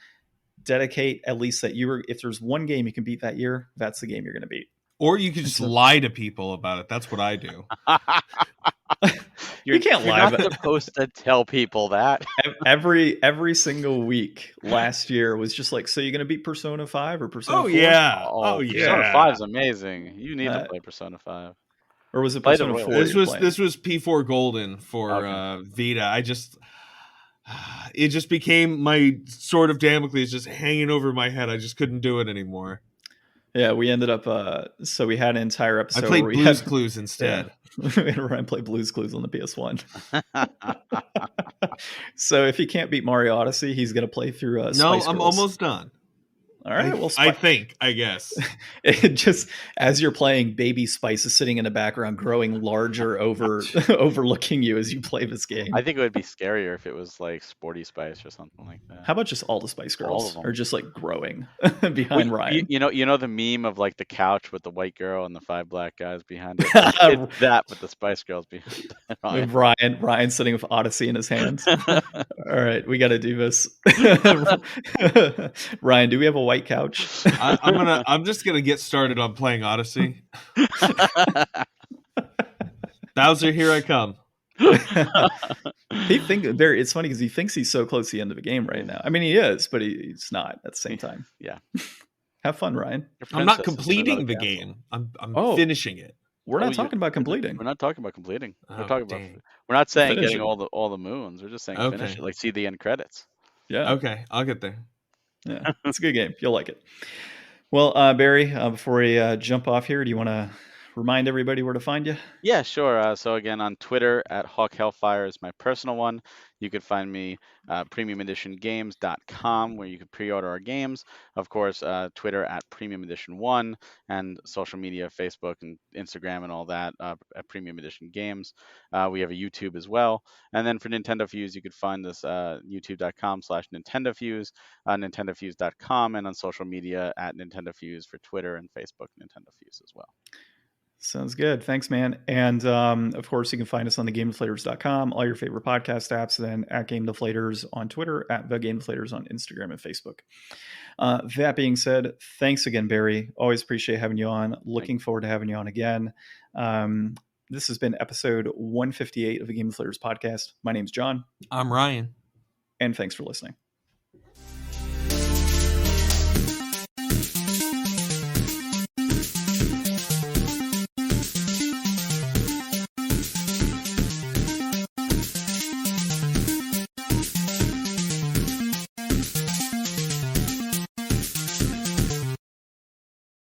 dedicate at least that if there's one game you can beat that year, that's the game you're going to beat. Or you could just lie to people about it. That's what I do. You can't lie. You're not supposed to tell people that. Every single week last year was just like, so you're going to beat Persona 5 or Persona 4? Yeah. Persona 5 is amazing. You need to play Persona 5. Or was it Persona 4? This was P4 Golden for Vita. It just became my sword of Damocles just hanging over my head. I just couldn't do it anymore. Yeah, we ended up. So we had an entire episode. I played Blue's Clues instead. Yeah. Ryan played Blue's Clues on the PS1. So if he can't beat Mario Odyssey, he's going to play through. Spice I'm Girls. almost done. All right. Well, I guess. It just as you're playing, Baby Spice is sitting in the background, growing larger overlooking you as you play this game. I think it would be scarier if it was like Sporty Spice or something like that. How about just all the Spice Girls are just like growing behind Ryan? You know the meme of like the couch with the white girl and the 5 black guys behind it. It's that with the Spice Girls behind it. Ryan sitting with Odyssey in his hands. All right, we got to do this. Ryan, do we have a white couch? I'm just gonna get started on playing Odyssey. Bowser, here I come. It's funny because he thinks he's so close to the end of the game right now. I mean, he is, but he's not at the same time. Yeah. Have fun, Ryan. I'm not completing the game. I'm finishing it. We're not talking about completing. We're not talking about completing. We're not saying getting all the moons. We're just saying finish it. Like see the end credits. Yeah. Okay, I'll get there. Yeah, it's a good game. You'll like it. Well, Barry, before we jump off here, do you want to remind everybody where to find you? Yeah, sure. So again, on Twitter at Hawk Hellfire is my personal one. You could find me premiumeditiongames.com where you can pre-order our games. Of course, Twitter at Premium Edition 1 and social media, Facebook and Instagram and all that at Premium Edition Games. We have a YouTube as well. And then for Nintendo Fuse, you could find us youtube.com/NintendoFuse, nintendofuse.com, and on social media at Nintendo Fuse for Twitter and Facebook, Nintendo Fuse as well. Sounds good. Thanks, man. And of course, you can find us on the GameDeflators.com, all your favorite podcast apps, then at Game Deflators on Twitter, at the Game Deflators on Instagram and Facebook. That being said, thanks again, Barry. Always appreciate having you on. Looking forward to having you on again. This has been episode 158 of the Game Deflators Podcast. My name's John. I'm Ryan. And thanks for listening.